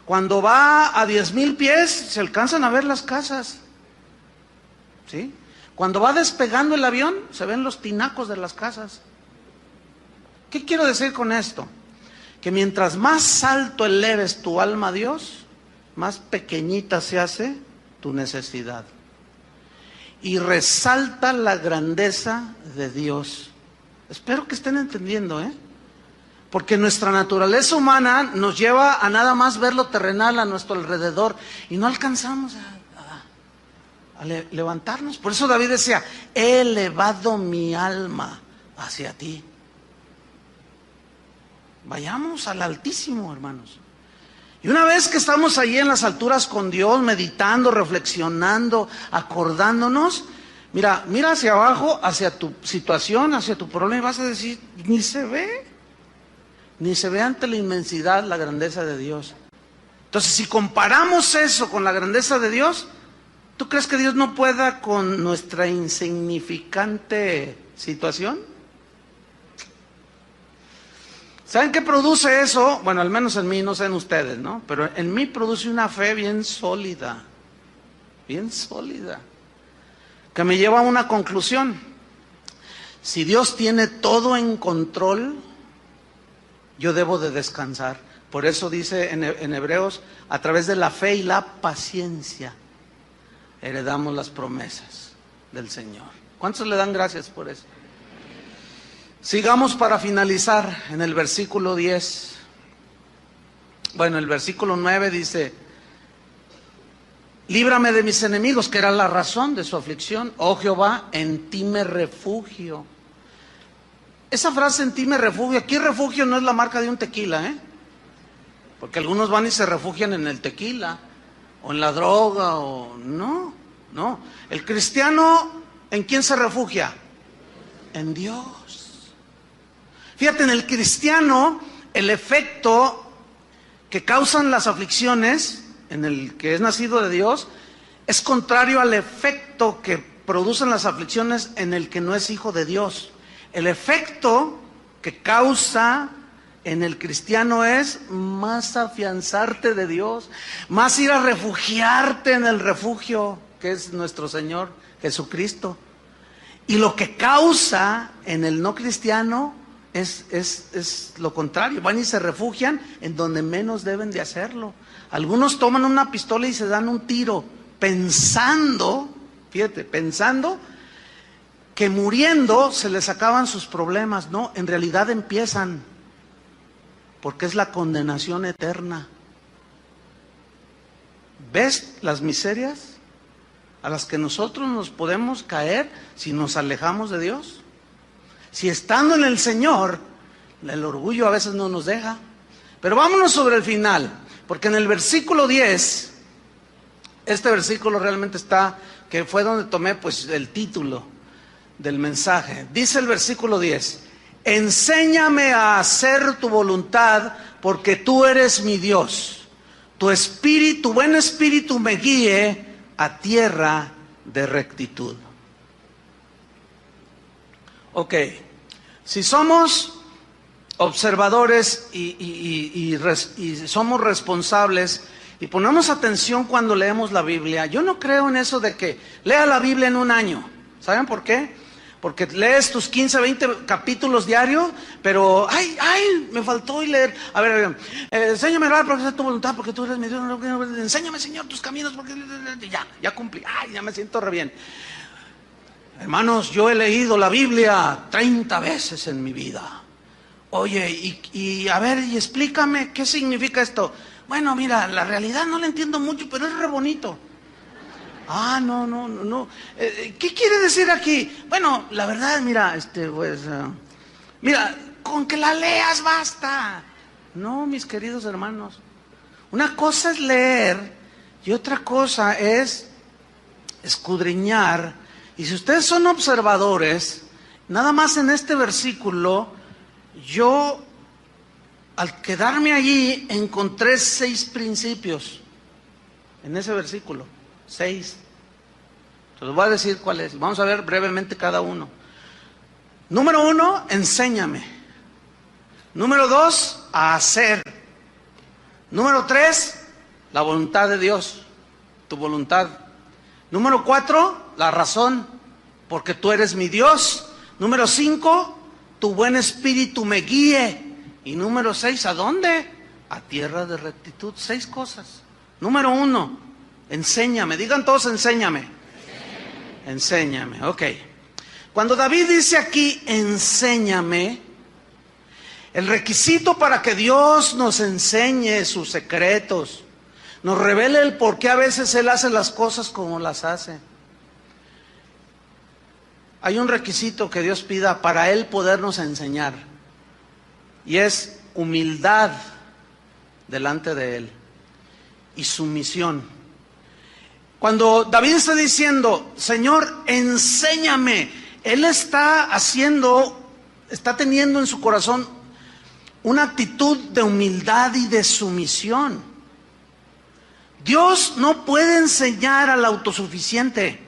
[SPEAKER 1] Cuando va a 10,000 pies se alcanzan a ver las casas, ¿sí? Cuando va despegando el avión se ven los tinacos de las casas. ¿Qué quiero decir con esto? Que mientras más alto eleves tu alma a Dios, más pequeñita se hace tu necesidad. Y resalta la grandeza de Dios. Espero que estén entendiendo, porque nuestra naturaleza humana nos lleva a nada más ver lo terrenal a nuestro alrededor y no alcanzamos a levantarnos. Por eso David decía, he elevado mi alma hacia ti. Vayamos al Altísimo, hermanos. Y una vez que estamos allí en las alturas con Dios, meditando, reflexionando, acordándonos, mira hacia abajo, hacia tu situación, hacia tu problema, y vas a decir, ni se ve ante la inmensidad la grandeza de Dios. Entonces, si comparamos eso con la grandeza de Dios, ¿Tú crees que Dios no pueda con nuestra insignificante situación? ¿Saben qué produce eso? Bueno, al menos en mí, no sé en ustedes, ¿no? Pero en mí produce una fe bien sólida, que me lleva a una conclusión. Si Dios tiene todo en control, yo debo de descansar. Por eso dice en Hebreos, a través de la fe y la paciencia, heredamos las promesas del Señor. ¿Cuántos le dan gracias por eso? Sigamos para finalizar en el versículo 10. Bueno, el versículo 9 dice: líbrame de mis enemigos, que era la razón de su aflicción. Oh Jehová, en ti me refugio. Esa frase, en ti me refugio, aquí refugio no es la marca de un tequila, porque algunos van y se refugian en el tequila, o en la droga, o no. El cristiano, ¿en quién se refugia? En Dios. Fíjate, en el cristiano, el efecto que causan las aflicciones, en el que es nacido de Dios, es contrario al efecto que producen las aflicciones en el que no es hijo de Dios. El efecto que causa en el cristiano es más afianzarte de Dios, más ir a refugiarte en el refugio que es nuestro Señor Jesucristo. Y lo que causa en el no cristiano es lo contrario. Van y se refugian en donde menos deben de hacerlo. Algunos toman una pistola y se dan un tiro pensando, fíjate, pensando que muriendo se les acaban sus problemas. No, en realidad empiezan, porque es la condenación eterna. ¿Ves las miserias a las que nosotros nos podemos caer si nos alejamos de Dios? Si estando en el Señor, el orgullo a veces no nos deja. Pero vámonos sobre el final, porque en el versículo 10, este versículo realmente está, que fue donde tomé pues el título del mensaje. Dice el versículo 10: enséñame a hacer tu voluntad, porque tú eres mi Dios. Tu espíritu, tu buen espíritu me guíe a tierra de rectitud. Ok, si somos observadores y somos responsables y ponemos atención cuando leemos la Biblia, yo no creo en eso de que lea la Biblia en un año. ¿Saben por qué? Porque lees tus 15, 20 capítulos diarios, pero ¡ay! Me faltó leer. A ver, enséñame a orar porque es tu voluntad, porque tú eres mi Dios. Enséñame, Señor, tus caminos, porque ya cumplí. ¡Ay, ya me siento re bien! Hermanos, yo he leído la Biblia 30 veces en mi vida. Oye, a ver, y explícame qué significa esto. Bueno, mira, la realidad no la entiendo mucho, pero es re bonito. No. ¿Qué quiere decir aquí? Bueno, la verdad, mira, mira, con que la leas basta. No, mis queridos hermanos. Una cosa es leer y otra cosa es escudriñar. Y si ustedes son observadores, nada más en este versículo, yo al quedarme allí encontré 6 principios. En ese versículo, 6. Se los voy a decir cuáles. Vamos a ver brevemente cada uno. Número 1, enséñame. Número 2, a hacer. Número 3, la voluntad de Dios, tu voluntad. Número 4, la razón, porque tú eres mi Dios. Número 5, tu buen espíritu me guíe. Y número 6, ¿a dónde? A tierra de rectitud. 6 cosas. Número 1, enséñame. Digan todos, enséñame. Enséñame, ok. Cuando David dice aquí, enséñame, el requisito para que Dios nos enseñe sus secretos, nos revele el por qué a veces Él hace las cosas como las hace. Hay un requisito que Dios pida para Él podernos enseñar, y es humildad delante de Él y sumisión. Cuando David está diciendo, Señor, enséñame, Él está teniendo en su corazón una actitud de humildad y de sumisión. Dios no puede enseñar al autosuficiente.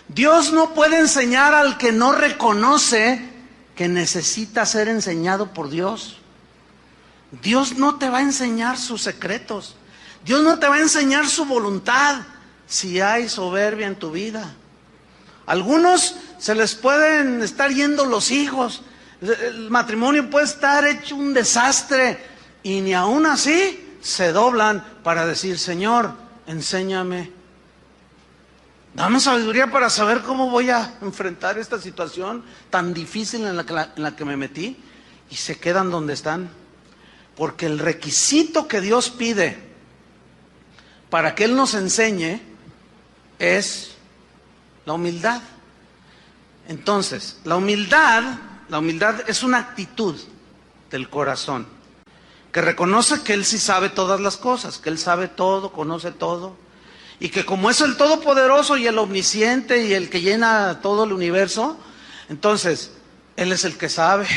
[SPEAKER 1] Dios no puede enseñar al que no reconoce que necesita ser enseñado por Dios. Dios no te va a enseñar sus secretos. Dios no te va a enseñar su voluntad si hay soberbia en tu vida. Algunos se les pueden estar yendo los hijos. El matrimonio puede estar hecho un desastre y ni aún así se doblan para decir: Señor, enséñame. Dame sabiduría para saber cómo voy a enfrentar esta situación tan difícil en la que me metí. Y se quedan donde están. Porque el requisito que Dios pide para que Él nos enseñe es la humildad. Entonces, la humildad es una actitud del corazón que reconoce que Él sí sabe todas las cosas, que Él sabe todo, conoce todo, y que como es el Todopoderoso y el Omnisciente y el que llena todo el universo, entonces Él es el que sabe.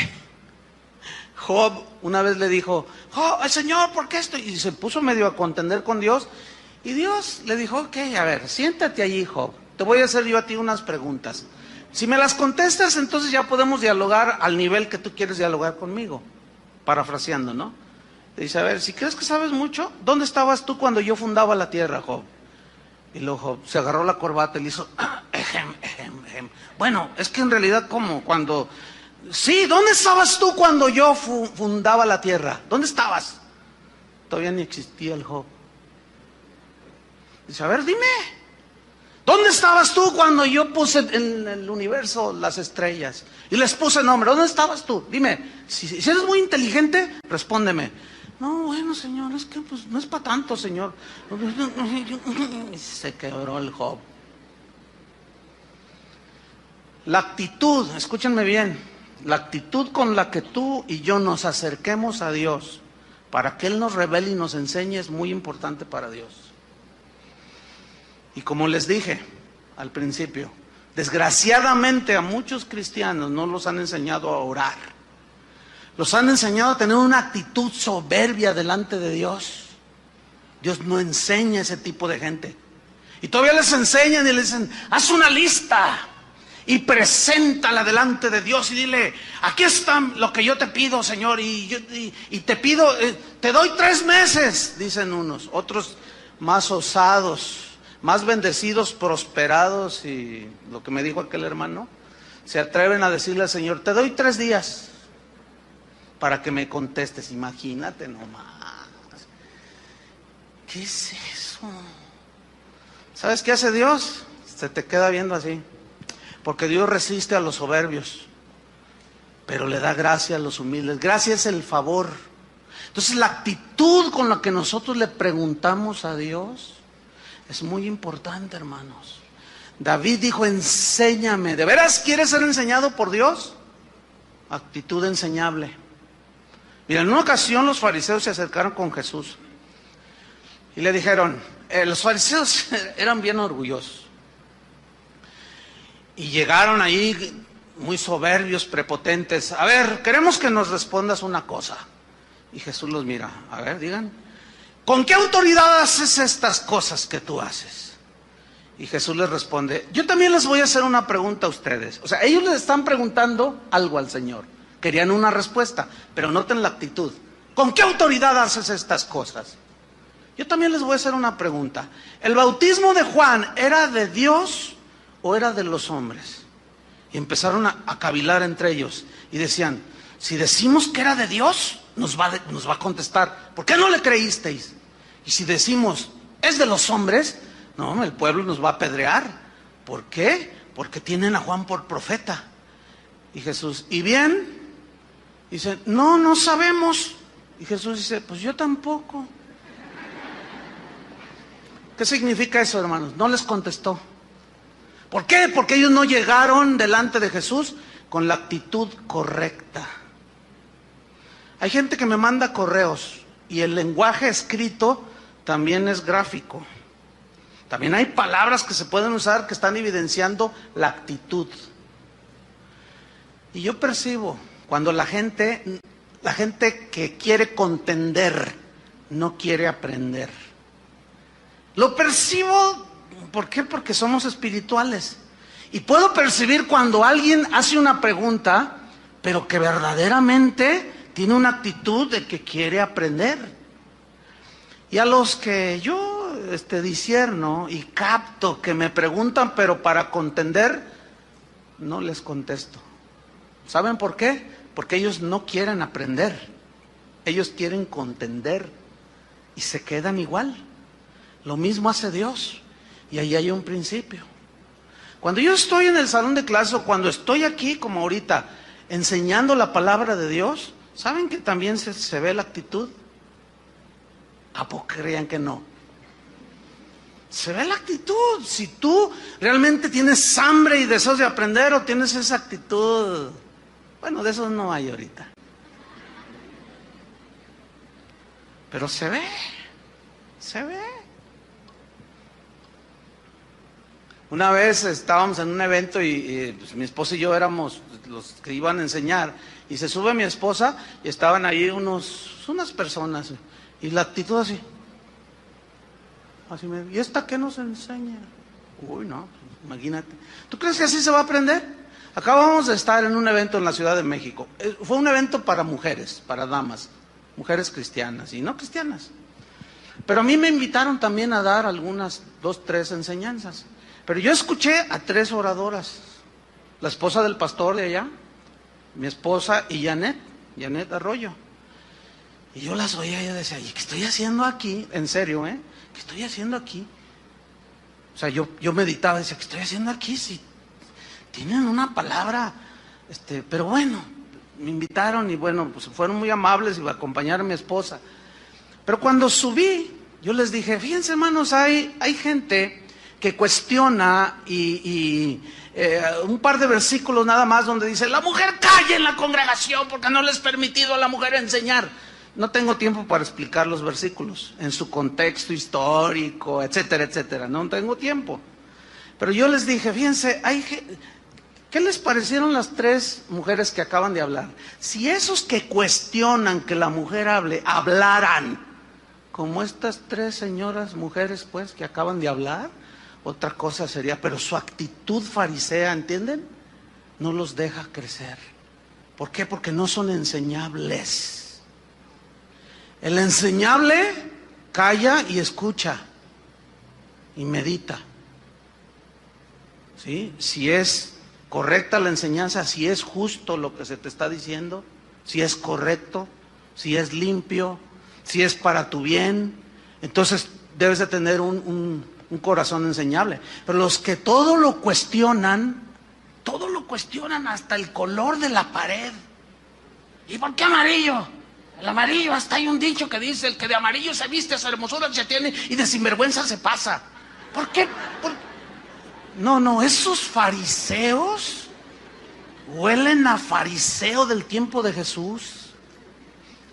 [SPEAKER 1] Job una vez le dijo: oh, Señor, ¿por qué esto? Y se puso medio a contender con Dios, y Dios le dijo: ok, a ver, siéntate allí, Job, te voy a hacer yo a ti unas preguntas. Si me las contestas, entonces ya podemos dialogar al nivel que tú quieres dialogar conmigo. Parafraseando, ¿no? Le dice: a ver, si crees que sabes mucho, ¿dónde estabas tú cuando yo fundaba la tierra, Job? Y luego Job se agarró la corbata y le hizo: bueno, es que en realidad, ¿cómo? Cuando... Sí, ¿dónde estabas tú cuando yo fundaba la tierra? ¿Dónde estabas? Todavía ni existía el Job. Dice: a ver, dime, ¿dónde estabas tú cuando yo puse en el universo las estrellas y les puse nombre? ¿Dónde estabas tú? Dime, si eres muy inteligente, respóndeme. No, bueno, Señor, es que pues no es para tanto, Señor. Se quebró el Job. La actitud, escúchenme bien, la actitud con la que tú y yo nos acerquemos a Dios para que Él nos revele y nos enseñe es muy importante para Dios. Y como les dije al principio, desgraciadamente a muchos cristianos no los han enseñado a orar. Los han enseñado a tener una actitud soberbia delante de Dios. Dios no enseña a ese tipo de gente. Y todavía les enseñan y les dicen: haz una lista y preséntala delante de Dios y dile: aquí está lo que yo te pido, Señor, y te pido, te doy 3 meses, dicen unos. Otros más osados, más bendecidos, prosperados, y lo que me dijo aquel hermano, se atreven a decirle al Señor: te doy 3 días para que me contestes. Imagínate nomás. ¿Qué es eso? ¿Sabes qué hace Dios? Se te queda viendo así. Porque Dios resiste a los soberbios, pero le da gracia a los humildes. Gracia es el favor. Entonces la actitud con la que nosotros le preguntamos a Dios es muy importante, hermanos. David dijo: enséñame. ¿De veras quieres ser enseñado por Dios? Actitud enseñable. Mira, en una ocasión los fariseos se acercaron con Jesús y le dijeron, los fariseos eran bien orgullosos y llegaron ahí muy soberbios, prepotentes. A ver, queremos que nos respondas una cosa. Y Jesús los mira: a ver, digan, ¿con qué autoridad haces estas cosas que tú haces? Y Jesús les responde: yo también les voy a hacer una pregunta a ustedes. O sea, ellos les están preguntando algo al Señor. Querían una respuesta, pero noten la actitud. ¿Con qué autoridad haces estas cosas? Yo también les voy a hacer una pregunta. ¿El bautismo de Juan era de Dios o era de los hombres? Y empezaron a cavilar entre ellos y decían: si decimos que era de Dios, nos va a contestar: ¿por qué no le creísteis? Y si decimos es de los hombres, no, el pueblo nos va a apedrear. ¿Por qué? Porque tienen a Juan por profeta. Y Jesús: ¿y bien? Dice: no sabemos. Y Jesús dice: pues yo tampoco. ¿Qué significa eso, hermanos? No les contestó. ¿Por qué? Porque ellos no llegaron delante de Jesús con la actitud correcta. Hay gente que me manda correos y el lenguaje escrito también es gráfico. También hay palabras que se pueden usar que están evidenciando la actitud. Y yo percibo cuando la gente que quiere contender no quiere aprender. Lo percibo, ¿por qué? Porque somos espirituales. Y puedo percibir cuando alguien hace una pregunta, pero que verdaderamente tiene una actitud de que quiere aprender. Y a los que yo discierno y capto que me preguntan, pero para contender, no les contesto. ¿Saben por qué? Porque ellos no quieren aprender. Ellos quieren contender y se quedan igual. Lo mismo hace Dios. Y ahí hay un principio. Cuando yo estoy en el salón de clase o cuando estoy aquí, como ahorita, enseñando la palabra de Dios, ¿saben que también se ve la actitud? ¿A poco creían que no? Se ve la actitud. Si tú realmente tienes hambre y deseos de aprender o tienes esa actitud, bueno, de eso no hay ahorita. Pero se ve. Una vez estábamos en un evento y pues, mi esposa y yo éramos los que iban a enseñar, y se sube mi esposa y estaban ahí unas personas, y la actitud así ¿y esta qué nos enseña? Uy, no, imagínate. ¿Tú crees que así se va a aprender? Acabamos de estar en un evento en la Ciudad de México. Fue un evento para mujeres, para damas, mujeres cristianas y no cristianas. Pero a mí me invitaron también a dar algunas 2, 3 enseñanzas. Pero yo escuché a 3 oradoras. La esposa del pastor de allá, mi esposa y Janet Arroyo. Y yo las oía y yo decía, ¿y qué estoy haciendo aquí? En serio, ¿qué estoy haciendo aquí? O sea, yo meditaba, decía, ¿qué estoy haciendo aquí? Si tienen una palabra, pero bueno, me invitaron y bueno, pues fueron muy amables y me acompañaron a mi esposa. Pero cuando subí, yo les dije, fíjense hermanos, hay gente que cuestiona y un par de versículos nada más donde dice, la mujer calla en la congregación porque no le es permitido a la mujer enseñar. No tengo tiempo para explicar los versículos en su contexto histórico, etcétera, etcétera. No tengo tiempo. Pero yo les dije, fíjense, ¿qué les parecieron las 3 mujeres que acaban de hablar? Si esos que cuestionan que la mujer hable, hablaran como estas 3 señoras mujeres, pues, que acaban de hablar, otra cosa sería, pero su actitud farisea, ¿entienden? No los deja crecer. ¿Por qué? Porque no son enseñables. El enseñable calla y escucha y medita. ¿Sí? Si es correcta la enseñanza, si es justo lo que se te está diciendo, si es correcto, si es limpio, si es para tu bien, entonces debes de tener un corazón enseñable. Pero los que todo lo cuestionan hasta el color de la pared. ¿Y por qué amarillo? El amarillo, hasta hay un dicho que dice, el que de amarillo se viste, esa hermosura se tiene y de sinvergüenza se pasa. ¿Por qué? No, esos fariseos huelen a fariseo del tiempo de Jesús.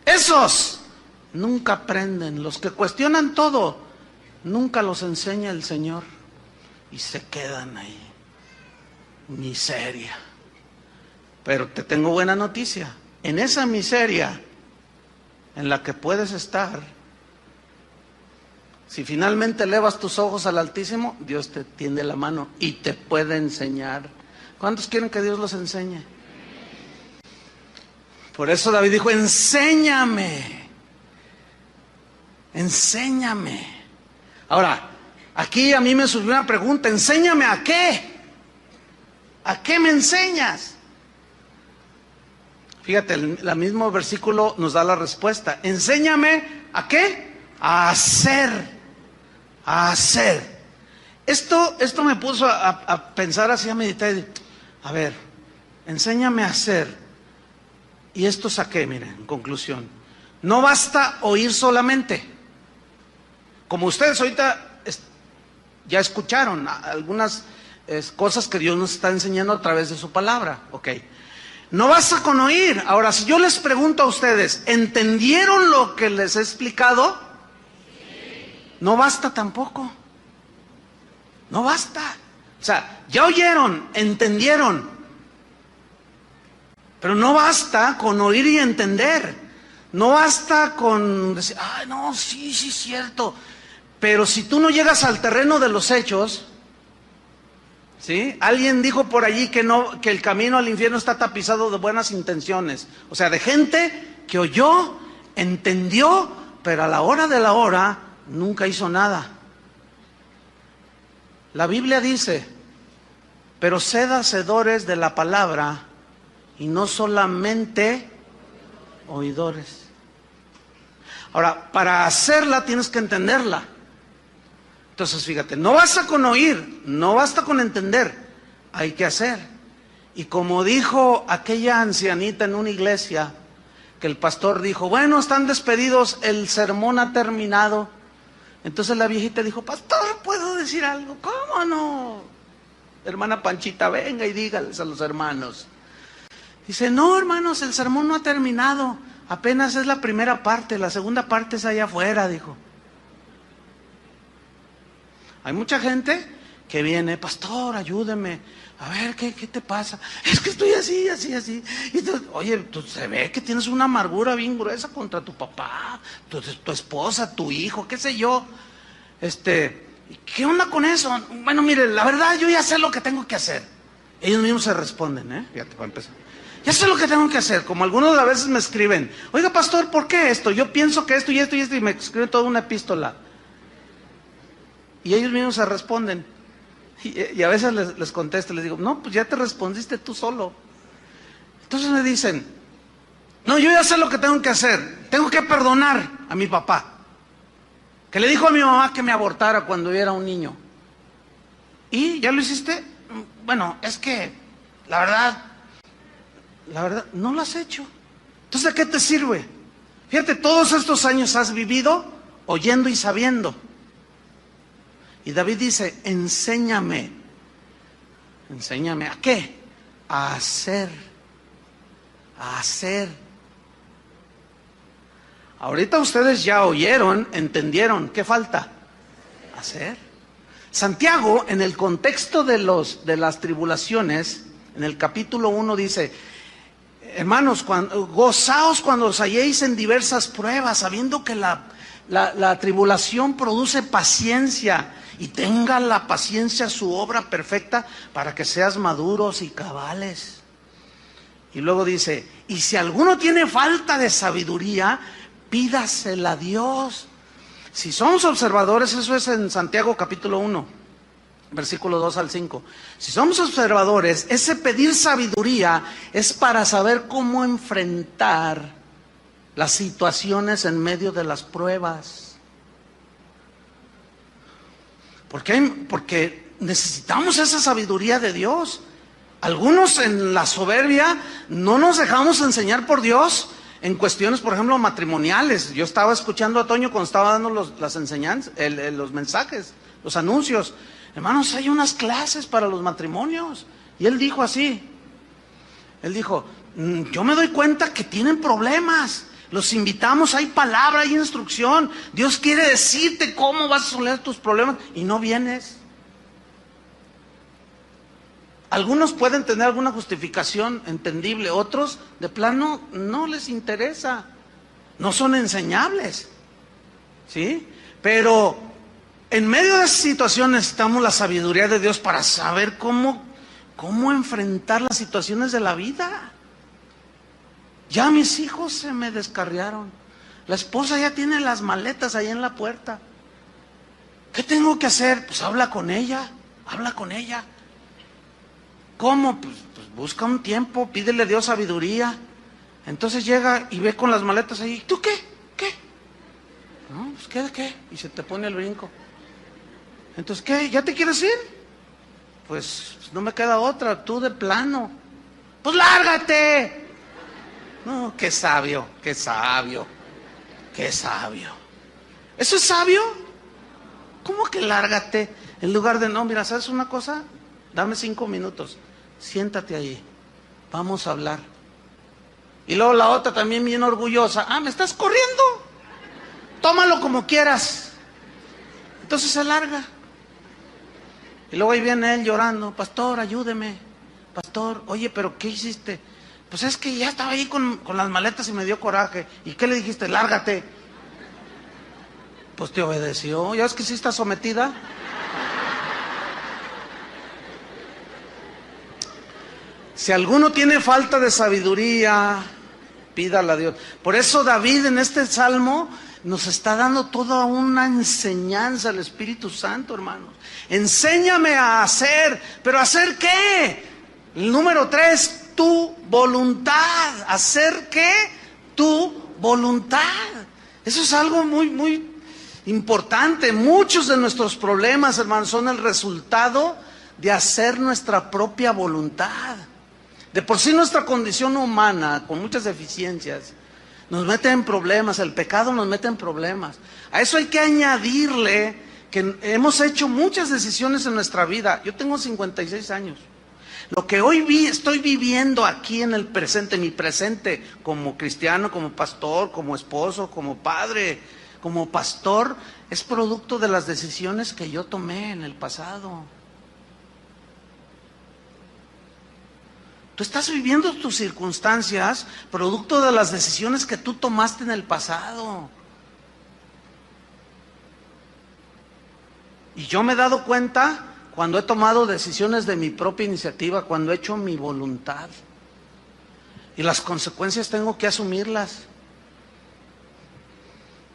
[SPEAKER 1] Esos nunca aprenden. Los que cuestionan todo, nunca los enseña el Señor y se quedan ahí. Miseria. Pero te tengo buena noticia. En esa miseria en la que puedes estar, si finalmente elevas tus ojos al Altísimo, Dios te tiende la mano y te puede enseñar. ¿Cuántos quieren que Dios los enseñe? Por eso David dijo, enséñame. Ahora, aquí a mí me surgió una pregunta, ¿enséñame a qué? ¿A qué me enseñas? Fíjate, el mismo versículo nos da la respuesta. Enséñame ¿a qué? A hacer. Esto me puso a pensar así, a meditar. A ver, enséñame a hacer. ¿Y esto saqué? Miren, en conclusión. No basta oír solamente. Como ustedes ahorita ya escucharon algunas cosas que Dios nos está enseñando a través de su palabra. Ok. No basta con oír. Ahora, si yo les pregunto a ustedes, ¿entendieron lo que les he explicado? No basta tampoco. No basta. O sea, ya oyeron, entendieron. Pero no basta con oír y entender. No basta con decir, no, sí, cierto. Pero si tú no llegas al terreno de los hechos, ¿sí? Alguien dijo por allí que no, que el camino al infierno está tapizado de buenas intenciones. O sea, de gente que oyó, entendió, pero a la hora de la hora nunca hizo nada. La Biblia dice: pero sed hacedores de la palabra y no solamente oidores. Ahora, para hacerla tienes que entenderla. Entonces, fíjate, no basta con oír, no basta con entender, hay que hacer. Y como dijo aquella ancianita en una iglesia, que el pastor dijo: bueno, están despedidos, el sermón ha terminado. Entonces la viejita dijo: pastor, ¿puedo decir algo? ¿Cómo no? Hermana Panchita, venga y dígales a los hermanos. Dice: no, hermanos, el sermón no ha terminado, apenas es la primera parte, la segunda parte es allá afuera, dijo. Hay mucha gente que viene: pastor, ayúdeme, a ver, ¿qué te pasa? Es que estoy así, así, así. Y tú, oye, tú se ve que tienes una amargura bien gruesa contra tu papá, tu esposa, tu hijo, qué sé yo. ¿Qué onda con eso? Bueno, mire, la verdad, yo ya sé lo que tengo que hacer. Ellos mismos se responden, fíjate, para empezar. Ya sé lo que tengo que hacer. Como algunos a veces me escriben: oiga, pastor, ¿por qué esto? Yo pienso que esto y esto y esto, y me escriben toda una epístola. Y ellos mismos se responden. Y a veces les contesto, les digo: no, pues ya te respondiste tú solo. Entonces me dicen: no, yo ya sé lo que tengo que hacer. Tengo que perdonar a mi papá, que le dijo a mi mamá que me abortara cuando yo era un niño. ¿Y ya lo hiciste? Bueno, es que la verdad, no lo has hecho. Entonces, ¿de qué te sirve? Fíjate, todos estos años has vivido oyendo y sabiendo. Y David dice: enséñame. ¿Enséñame a qué? A hacer. A hacer. Ahorita ustedes ya oyeron, entendieron. ¿Qué falta? Hacer. Santiago, en el contexto de las tribulaciones, en el capítulo 1 dice: hermanos, gozaos cuando os halléis en diversas pruebas, sabiendo que la tribulación produce paciencia, y tenga la paciencia su obra perfecta, para que seas maduros y cabales. Y luego dice: y si alguno tiene falta de sabiduría, pídasela a Dios. Si somos observadores, eso es en Santiago capítulo 1, versículo 2 al 5. Si somos observadores, ese pedir sabiduría es para saber cómo enfrentar las situaciones en medio de las pruebas. Porque necesitamos esa sabiduría de Dios. Algunos en la soberbia no nos dejamos enseñar por Dios en cuestiones, por ejemplo, matrimoniales. Yo estaba escuchando a Toño cuando estaba dando las enseñanzas, los mensajes, los anuncios. Hermanos, hay unas clases para los matrimonios. Y él dijo así. Él dijo: yo me doy cuenta que tienen problemas. Los invitamos, hay palabra, hay instrucción. Dios quiere decirte cómo vas a resolver tus problemas y no vienes. Algunos pueden tener alguna justificación entendible, otros de plano no les interesa, no son enseñables, ¿sí? Pero en medio de esa situación necesitamos la sabiduría de Dios para saber cómo enfrentar las situaciones de la vida. Ya mis hijos se me descarriaron, la esposa ya tiene las maletas ahí en la puerta. ¿Qué tengo que hacer? Pues habla con ella. ¿Cómo? Pues busca un tiempo, pídele a Dios sabiduría. Entonces llega y ve con las maletas ahí. ¿Tú qué? No, pues ¿qué? Y se te pone el brinco. Entonces, ¿qué? ¿Ya te quieres ir? Pues no me queda otra, tú de plano. Pues lárgate. No, qué sabio. ¿Eso es sabio? ¿Cómo que lárgate? En lugar de: no, mira, ¿sabes una cosa? Dame 5 minutos, siéntate ahí, vamos a hablar. Y luego la otra también bien orgullosa: ¿me estás corriendo? Tómalo como quieras. Entonces se larga. Y luego ahí viene él llorando: pastor, ayúdeme. Pastor, oye, pero ¿qué hiciste? Pues es que ya estaba ahí con las maletas y me dio coraje. ¿Y qué le dijiste? Lárgate. Pues te obedeció. ¿Ya ves que sí está sometida? Si alguno tiene falta de sabiduría, pídala a Dios. Por eso David en este salmo nos está dando toda una enseñanza al Espíritu Santo, hermanos. Enséñame a hacer, ¿pero hacer qué? El número 3, tu voluntad. ¿Hacer qué? Tu voluntad. Eso es algo muy, muy importante. Muchos de nuestros problemas, hermanos, son el resultado de hacer nuestra propia voluntad. De por sí nuestra condición humana, con muchas deficiencias, nos mete en problemas. El pecado nos mete en problemas. A eso hay que añadirle que hemos hecho muchas decisiones en nuestra vida. Yo tengo 56 años. Lo que hoy estoy viviendo aquí en el presente, mi presente, como cristiano, como pastor, como esposo, como padre, como pastor, es producto de las decisiones que yo tomé en el pasado. Tú estás viviendo tus circunstancias producto de las decisiones que tú tomaste en el pasado. Y yo me he dado cuenta cuando he tomado decisiones de mi propia iniciativa, cuando he hecho mi voluntad. Y las consecuencias tengo que asumirlas.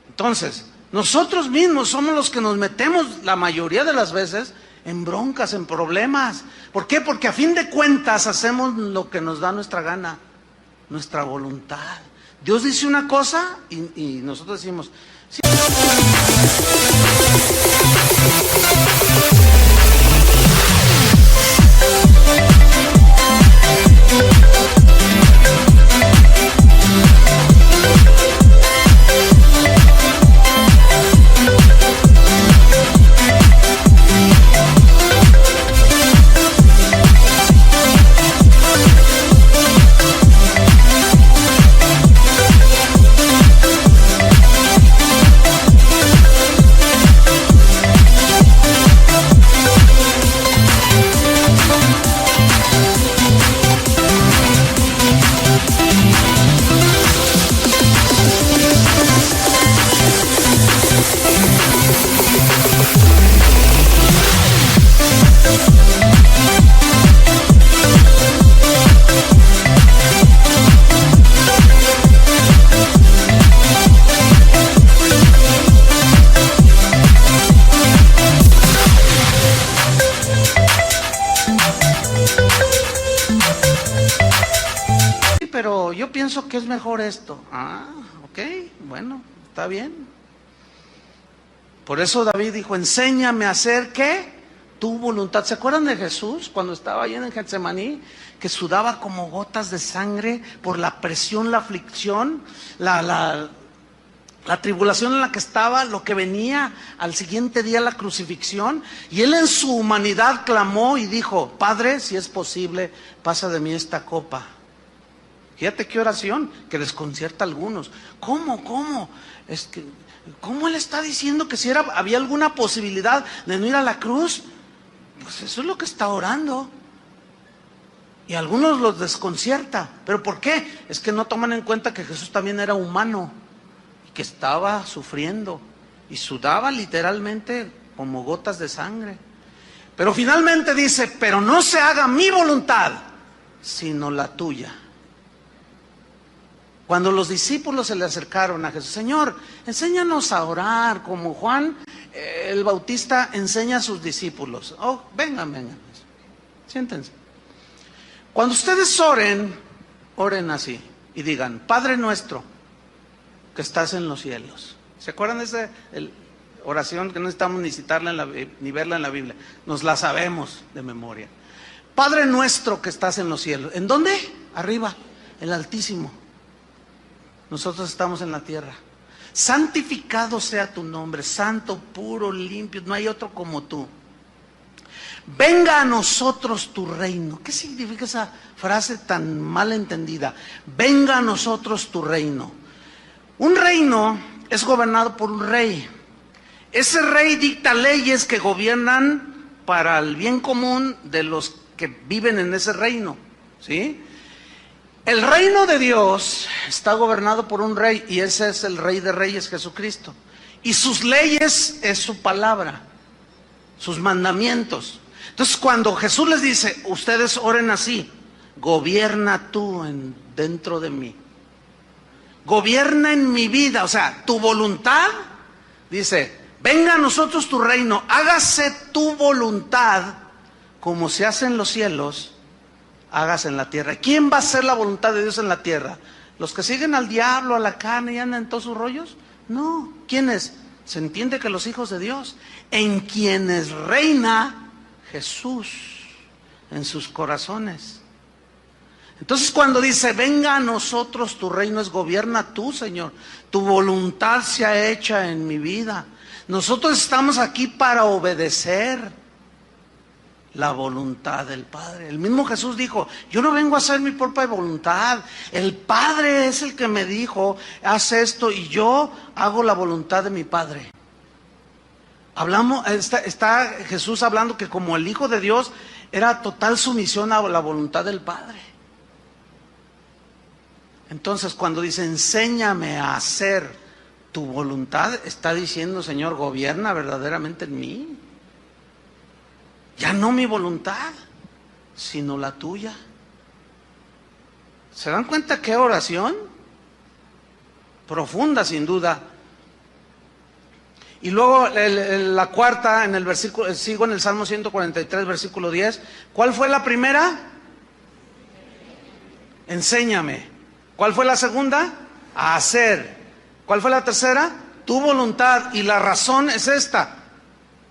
[SPEAKER 1] Entonces, nosotros mismos somos los que nos metemos la mayoría de las veces en broncas, en problemas. ¿Por qué? Porque a fin de cuentas hacemos lo que nos da nuestra gana, nuestra voluntad. Dios dice una cosa y nosotros decimos... Sí. Pero yo pienso que es mejor esto. Ah, ok, bueno, está bien. Por eso David dijo, enséñame a hacer, ¿qué? Tu voluntad. ¿Se acuerdan de Jesús cuando estaba allí en Getsemaní? Que sudaba como gotas de sangre por la presión, la aflicción, la tribulación en la que estaba, lo que venía al siguiente día, la crucifixión. Y él en su humanidad clamó y dijo, Padre, si es posible, pasa de mí esta copa. Fíjate qué oración que desconcierta a algunos. ¿Cómo? Es que, ¿cómo él está diciendo que si había alguna posibilidad de no ir a la cruz? Pues eso es lo que está orando. Y a algunos los desconcierta. ¿Pero por qué? Es que no toman en cuenta que Jesús también era humano, y que estaba sufriendo, y sudaba literalmente como gotas de sangre. Pero finalmente dice, pero no se haga mi voluntad, sino la tuya. Cuando los discípulos se le acercaron a Jesús, Señor, enséñanos a orar como Juan el Bautista enseña a sus discípulos. Oh, vengan, siéntense. Cuando ustedes oren así y digan, Padre nuestro que estás en los cielos. ¿Se acuerdan de esa oración que no necesitamos ni citarla ni verla en la Biblia? Nos la sabemos de memoria. Padre nuestro que estás en los cielos. ¿En dónde? Arriba, el Altísimo. Nosotros estamos en la tierra. Santificado sea tu nombre, santo, puro, limpio, no hay otro como tú. Venga a nosotros tu reino. ¿Qué significa esa frase tan mal entendida? Venga a nosotros tu reino. Un reino es gobernado por un rey. Ese rey dicta leyes que gobiernan para el bien común de los que viven en ese reino, ¿sí? El reino de Dios está gobernado por un rey y ese es el Rey de Reyes, Jesucristo. y sus leyes es su palabra, sus mandamientos. Entonces cuando Jesús les dice, ustedes oren así, gobierna tú dentro de mí, gobierna en mi vida, o sea, tu voluntad, dice, venga a nosotros tu reino, hágase tu voluntad, como se hace en los cielos, hágase en la tierra. ¿Quién va a hacer la voluntad de Dios en la tierra? ¿Los que siguen al diablo, a la carne y andan en todos sus rollos? No. ¿Quiénes? Se entiende que los hijos de Dios, en quienes reina Jesús en sus corazones. Entonces cuando dice, venga a nosotros tu reino, es gobierna tú, Señor. Tu voluntad sea hecha en mi vida. Nosotros estamos aquí para obedecer la voluntad del Padre. El mismo Jesús dijo, yo no vengo a hacer mi propia voluntad. El Padre es el que me dijo, haz esto y yo hago la voluntad de mi Padre. Está Jesús hablando que como el Hijo de Dios era total sumisión a la voluntad del Padre. Entonces cuando dice, enséñame a hacer tu voluntad, está diciendo, Señor, gobierna verdaderamente en mí. Ya no mi voluntad, sino la tuya. ¿Se dan cuenta qué oración? Profunda, sin duda. Y luego la cuarta, en el versículo, sigo en el Salmo 143, versículo 10. ¿Cuál fue la primera? Enséñame. ¿Cuál fue la segunda? A hacer. ¿Cuál fue la tercera? Tu voluntad. Y la razón es esta.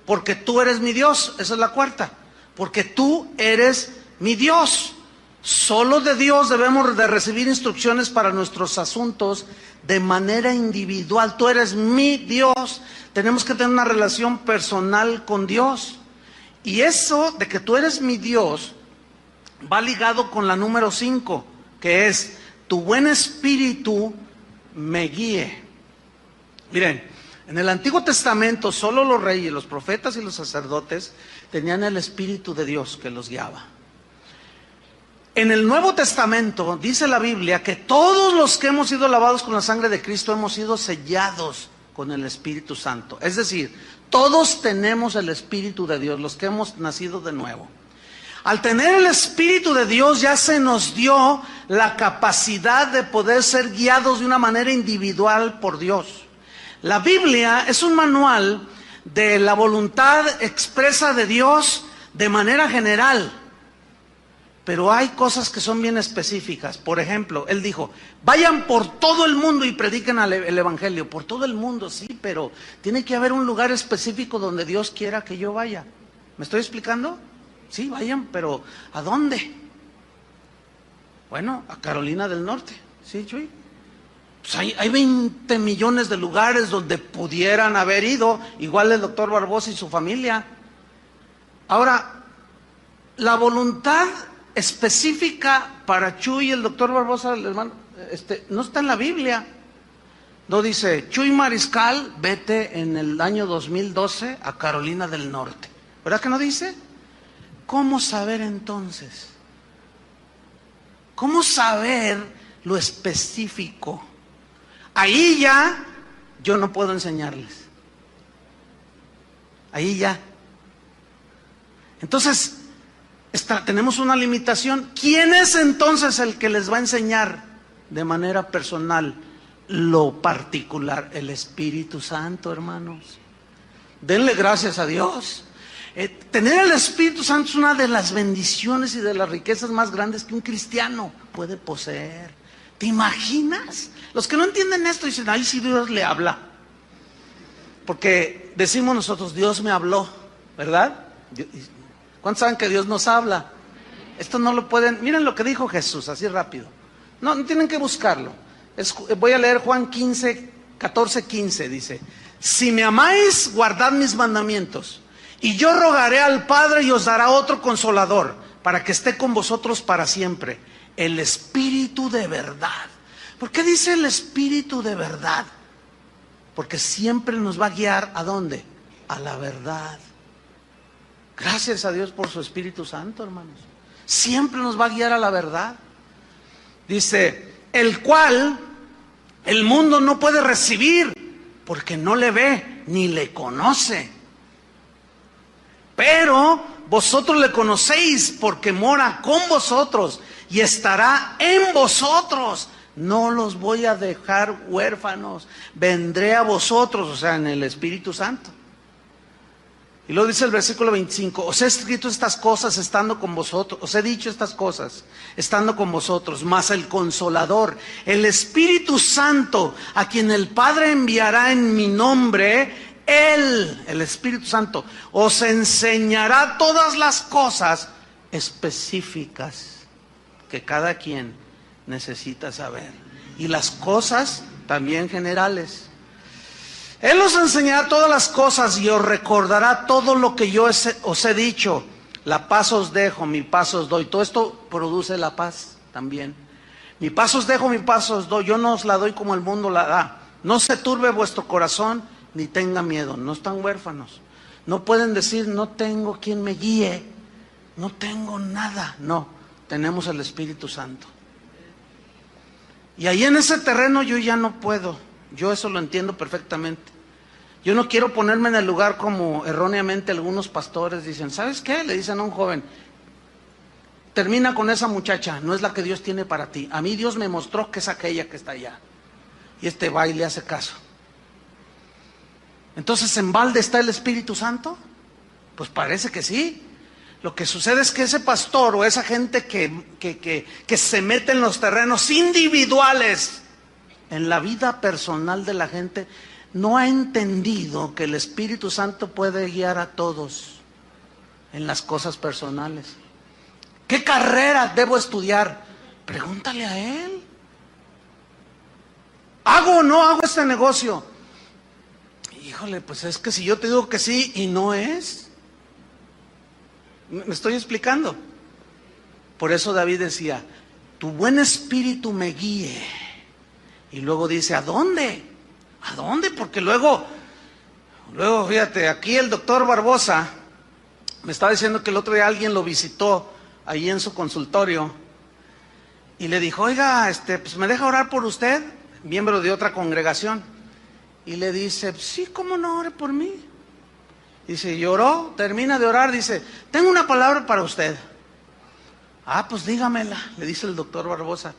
[SPEAKER 1] Porque tú eres mi Dios. Esa es la cuarta. Porque tú eres mi Dios. Solo de Dios debemos de recibir instrucciones para nuestros asuntos de manera individual. Tú eres mi Dios. Tenemos que tener una relación personal con Dios. Y eso de que tú eres mi Dios va ligado con la número 5, que es tu buen espíritu me guíe. Miren, en el Antiguo Testamento solo los reyes, los profetas y los sacerdotes tenían el Espíritu de Dios que los guiaba. En el Nuevo Testamento dice la Biblia que todos los que hemos sido lavados con la sangre de Cristo hemos sido sellados con el Espíritu Santo. Es decir, todos tenemos el Espíritu de Dios, los que hemos nacido de nuevo. Al tener el Espíritu de Dios ya se nos dio la capacidad de poder ser guiados de una manera individual por Dios. La Biblia es un manual de la voluntad expresa de Dios de manera general, pero hay cosas que son bien específicas. Por ejemplo, Él dijo, vayan por todo el mundo y prediquen el Evangelio. Por todo el mundo, sí, pero tiene que haber un lugar específico donde Dios quiera que yo vaya. ¿Me estoy explicando? Sí, vayan, pero ¿a dónde? Bueno, a Carolina del Norte. Sí, Chuy. Pues hay 20 millones de lugares donde pudieran haber ido, igual el doctor Barbosa y su familia. Ahora, la voluntad específica para Chuy y el doctor Barbosa, el hermano, no está en la Biblia. No dice, Chuy Mariscal, vete en el año 2012 a Carolina del Norte. ¿Verdad que no dice? ¿Cómo saber entonces? ¿Cómo saber lo específico? Ahí ya yo no puedo enseñarles. Ahí ya. Entonces, tenemos una limitación. ¿Quién es entonces el que les va a enseñar de manera personal lo particular? El Espíritu Santo, hermanos. Denle gracias a Dios. Tener el Espíritu Santo es una de las bendiciones y de las riquezas más grandes que un cristiano puede poseer. ¿Te imaginas? Los que no entienden esto dicen, ay, sí, Dios le habla. Porque decimos nosotros, Dios me habló, ¿verdad? ¿Cuántos saben que Dios nos habla? Esto no lo pueden, miren lo que dijo Jesús, así rápido. No tienen que buscarlo. Voy a leer Juan 14:15, dice, si me amáis, guardad mis mandamientos. Y yo rogaré al Padre y os dará otro consolador, para que esté con vosotros para siempre. El Espíritu de verdad. ¿Por qué dice el Espíritu de verdad? Porque siempre nos va a guiar ¿a dónde? A la verdad. Gracias a Dios por su Espíritu Santo, hermanos. Siempre nos va a guiar a la verdad. Dice, el cual el mundo no puede recibir, porque no le ve ni le conoce. Pero vosotros le conocéis porque mora con vosotros y estará en vosotros. No los voy a dejar huérfanos, vendré a vosotros, o sea, en el Espíritu Santo. Y luego dice el versículo 25, os he escrito estas cosas estando con vosotros, os he dicho estas cosas estando con vosotros, mas el Consolador, el Espíritu Santo, a quien el Padre enviará en mi nombre, Él, el Espíritu Santo, os enseñará todas las cosas específicas que cada quien necesita saber. Y las cosas también generales. Él os enseñará todas las cosas y os recordará todo lo que yo os he dicho. La paz os dejo, mi paz os doy. Todo esto produce la paz también. Mi paz os dejo, mi paz os doy. Yo no os la doy como el mundo la da. No se turbe vuestro corazón, ni tenga miedo. No están huérfanos. No pueden decir, no tengo quien me guíe. No tengo nada. No, tenemos el Espíritu Santo. Y ahí en ese terreno yo ya no puedo. Yo eso lo entiendo perfectamente. Yo no quiero ponerme en el lugar como erróneamente algunos pastores dicen, ¿sabes qué? Le dicen a un joven, termina con esa muchacha, no es la que Dios tiene para ti. A mí Dios me mostró que es aquella que está allá. Y este va y le hace caso. Entonces, ¿en balde está el Espíritu Santo? Pues parece que sí. Lo que sucede es que ese pastor o esa gente que se mete en los terrenos individuales, en la vida personal de la gente, no ha entendido que el Espíritu Santo puede guiar a todos en las cosas personales. ¿Qué carrera debo estudiar? Pregúntale a Él. ¿Hago o no hago este negocio? Híjole, pues es que si yo te digo que sí y no es. ¿Me estoy explicando? Por eso David decía, tu buen espíritu me guíe. Y luego dice, ¿a dónde? ¿A dónde? Porque luego fíjate, aquí el doctor Barbosa me estaba diciendo que el otro día alguien lo visitó ahí en su consultorio y le dijo, oiga, pues me deja orar por usted, miembro de otra congregación. Y le dice, sí, ¿cómo no? Ore por mí. Dice, lloró, termina de orar, dice, tengo una palabra para usted. Ah, pues dígamela, le dice el doctor Barbosa.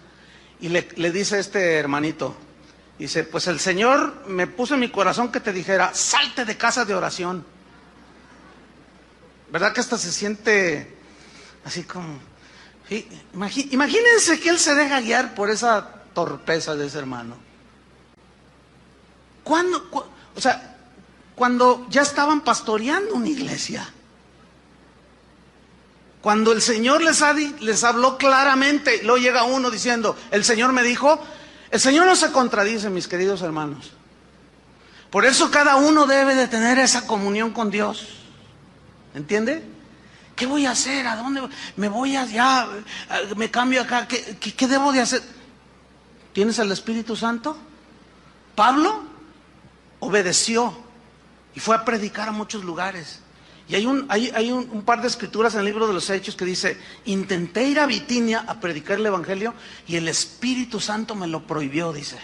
[SPEAKER 1] Y le dice este hermanito, dice, pues el Señor me puso en mi corazón que te dijera, salte de casa de oración. ¿Verdad que hasta se siente así como... Sí, imagínense que él se deja guiar por esa torpeza de ese hermano. Cuando ya estaban pastoreando una iglesia, cuando el Señor les habló claramente, luego llega uno diciendo, el Señor me dijo, el Señor no se contradice, mis queridos hermanos. Por eso cada uno debe de tener esa comunión con Dios. ¿Entiende? ¿Qué voy a hacer? ¿A dónde me voy allá? ¿Me cambio acá? ¿Qué debo de hacer? ¿Tienes el Espíritu Santo? Pablo obedeció y fue a predicar a muchos lugares. Y hay un par de escrituras en el libro de los Hechos que dice, intenté ir a Bitinia a predicar el Evangelio y el Espíritu Santo me lo prohibió, dice.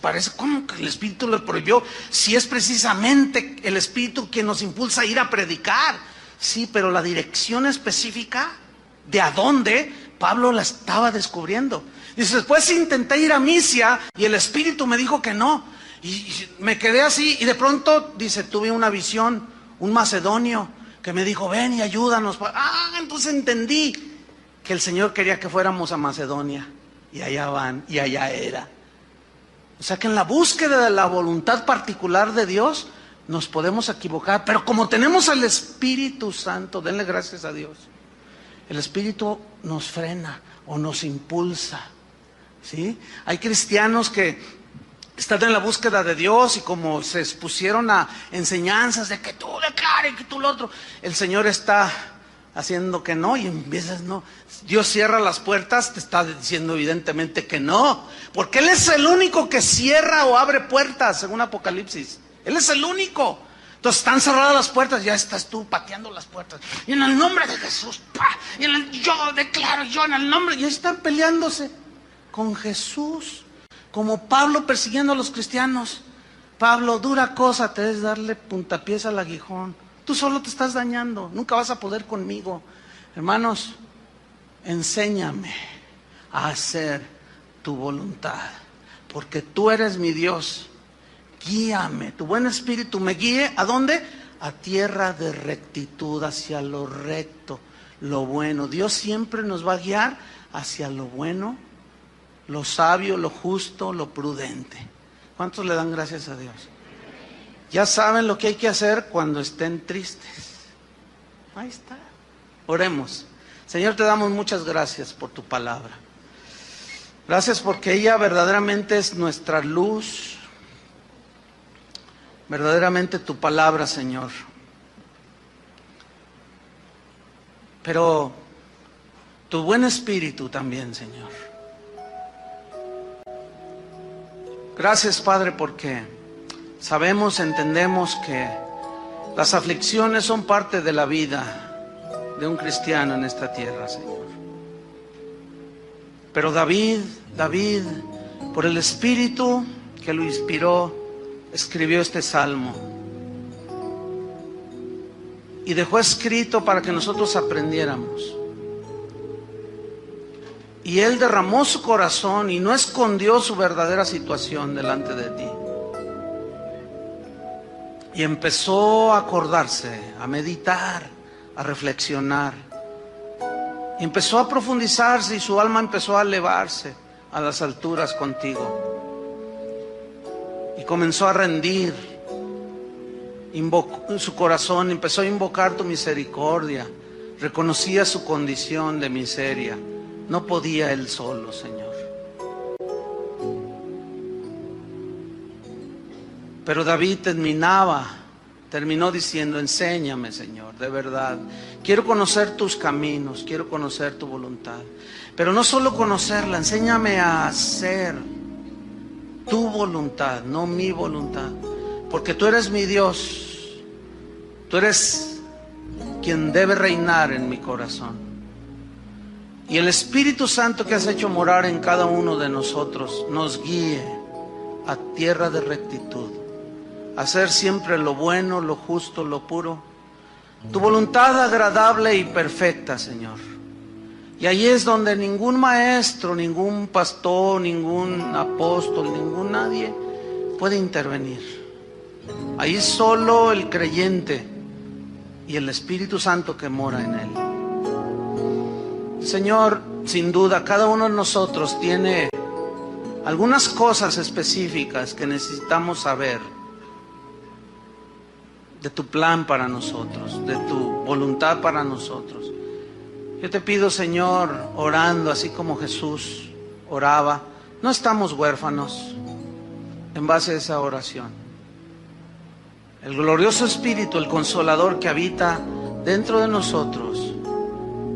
[SPEAKER 1] Parece como que el Espíritu lo prohibió, si es precisamente el Espíritu quien nos impulsa a ir a predicar. Sí, pero la dirección específica de a dónde, Pablo la estaba descubriendo. Dice, después intenté ir a Misia y el Espíritu me dijo que no. Y me quedé así y de pronto, dice, tuve una visión, un macedonio que me dijo, ven y ayúdanos. Entonces entendí que el Señor quería que fuéramos a Macedonia. Y allá van, y allá era. O sea que en la búsqueda de la voluntad particular de Dios nos podemos equivocar, pero como tenemos al Espíritu Santo, denle gracias a Dios, el Espíritu nos frena o nos impulsa, ¿sí? Hay cristianos que están en la búsqueda de Dios y como se expusieron a enseñanzas de que tú declares, que tú lo otro, el Señor está haciendo que no y empiezas no. Dios cierra las puertas, te está diciendo evidentemente que no, porque Él es el único que cierra o abre puertas, según Apocalipsis. Él es el único. Entonces están cerradas las puertas, ya estás tú pateando las puertas. Y en el nombre de Jesús, y yo declaro, yo en el nombre, y ahí están peleándose con Jesús, como Pablo persiguiendo a los cristianos. Pablo, dura cosa te es darle puntapiés al aguijón. Tú solo te estás dañando, nunca vas a poder conmigo. Hermanos, enséñame a hacer tu voluntad, porque tú eres mi Dios. Guíame, tu buen espíritu me guíe, ¿a dónde? A tierra de rectitud, hacia lo recto, lo bueno. Dios siempre nos va a guiar hacia lo bueno, lo sabio, lo justo, lo prudente. ¿Cuántos le dan gracias a Dios? Ya saben lo que hay que hacer cuando estén tristes. Ahí está. Oremos. Señor, te damos muchas gracias por tu palabra. Gracias porque ella verdaderamente es nuestra luz. Verdaderamente tu palabra, Señor. Pero tu buen espíritu también, Señor. Gracias, Padre, porque sabemos, entendemos que las aflicciones son parte de la vida de un cristiano en esta tierra, Señor. Pero David, por el Espíritu que lo inspiró, escribió este salmo y dejó escrito para que nosotros aprendiéramos. Y él derramó su corazón y no escondió su verdadera situación delante de ti. Y empezó a acordarse, a meditar, a reflexionar. Y empezó a profundizarse y su alma empezó a elevarse a las alturas contigo. Y comenzó a rendir. Su corazón empezó a invocar tu misericordia. Reconocía su condición de miseria. No podía él solo, Señor. Pero David terminó diciendo, enséñame, Señor, de verdad. Quiero conocer tus caminos, quiero conocer tu voluntad. Pero no solo conocerla, enséñame a hacer tu voluntad, no mi voluntad. Porque tú eres mi Dios. Tú eres quien debe reinar en mi corazón. Y el Espíritu Santo que has hecho morar en cada uno de nosotros nos guíe a tierra de rectitud. Hacer siempre lo bueno, lo justo, lo puro. Tu voluntad agradable y perfecta, Señor. Y ahí es donde ningún maestro, ningún pastor, ningún apóstol, ningún nadie puede intervenir. Ahí solo el creyente y el Espíritu Santo que mora en él. Señor, sin duda, cada uno de nosotros tiene algunas cosas específicas que necesitamos saber de tu plan para nosotros, de tu voluntad para nosotros. Yo te pido, Señor, orando así como Jesús oraba, no estamos huérfanos en base a esa oración. El glorioso Espíritu, el Consolador que habita dentro de nosotros,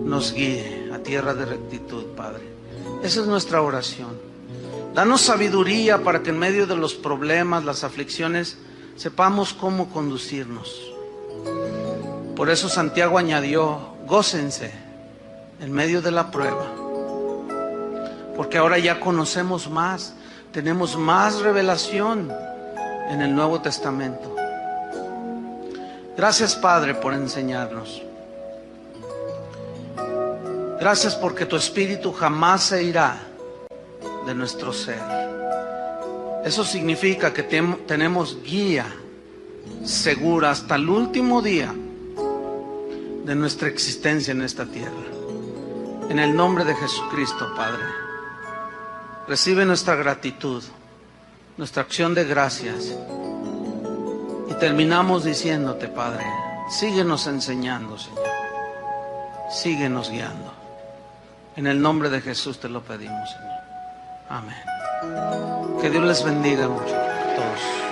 [SPEAKER 1] nos guíe a tierra de rectitud, Padre. Esa es nuestra oración. Danos sabiduría para que en medio de los problemas, las aflicciones, sepamos cómo conducirnos. Por eso Santiago añadió, gócense en medio de la prueba. Porque ahora ya conocemos más, tenemos más revelación en el Nuevo Testamento. Gracias, Padre, por enseñarnos. Gracias porque tu Espíritu jamás se irá de nuestro ser. Eso significa que tenemos guía segura hasta el último día de nuestra existencia en esta tierra. En el nombre de Jesucristo, Padre, recibe nuestra gratitud, nuestra acción de gracias. Y terminamos diciéndote, Padre, síguenos enseñando, Señor. Síguenos guiando. En el nombre de Jesús te lo pedimos, Señor. Amén. Que Dios les bendiga mucho a todos.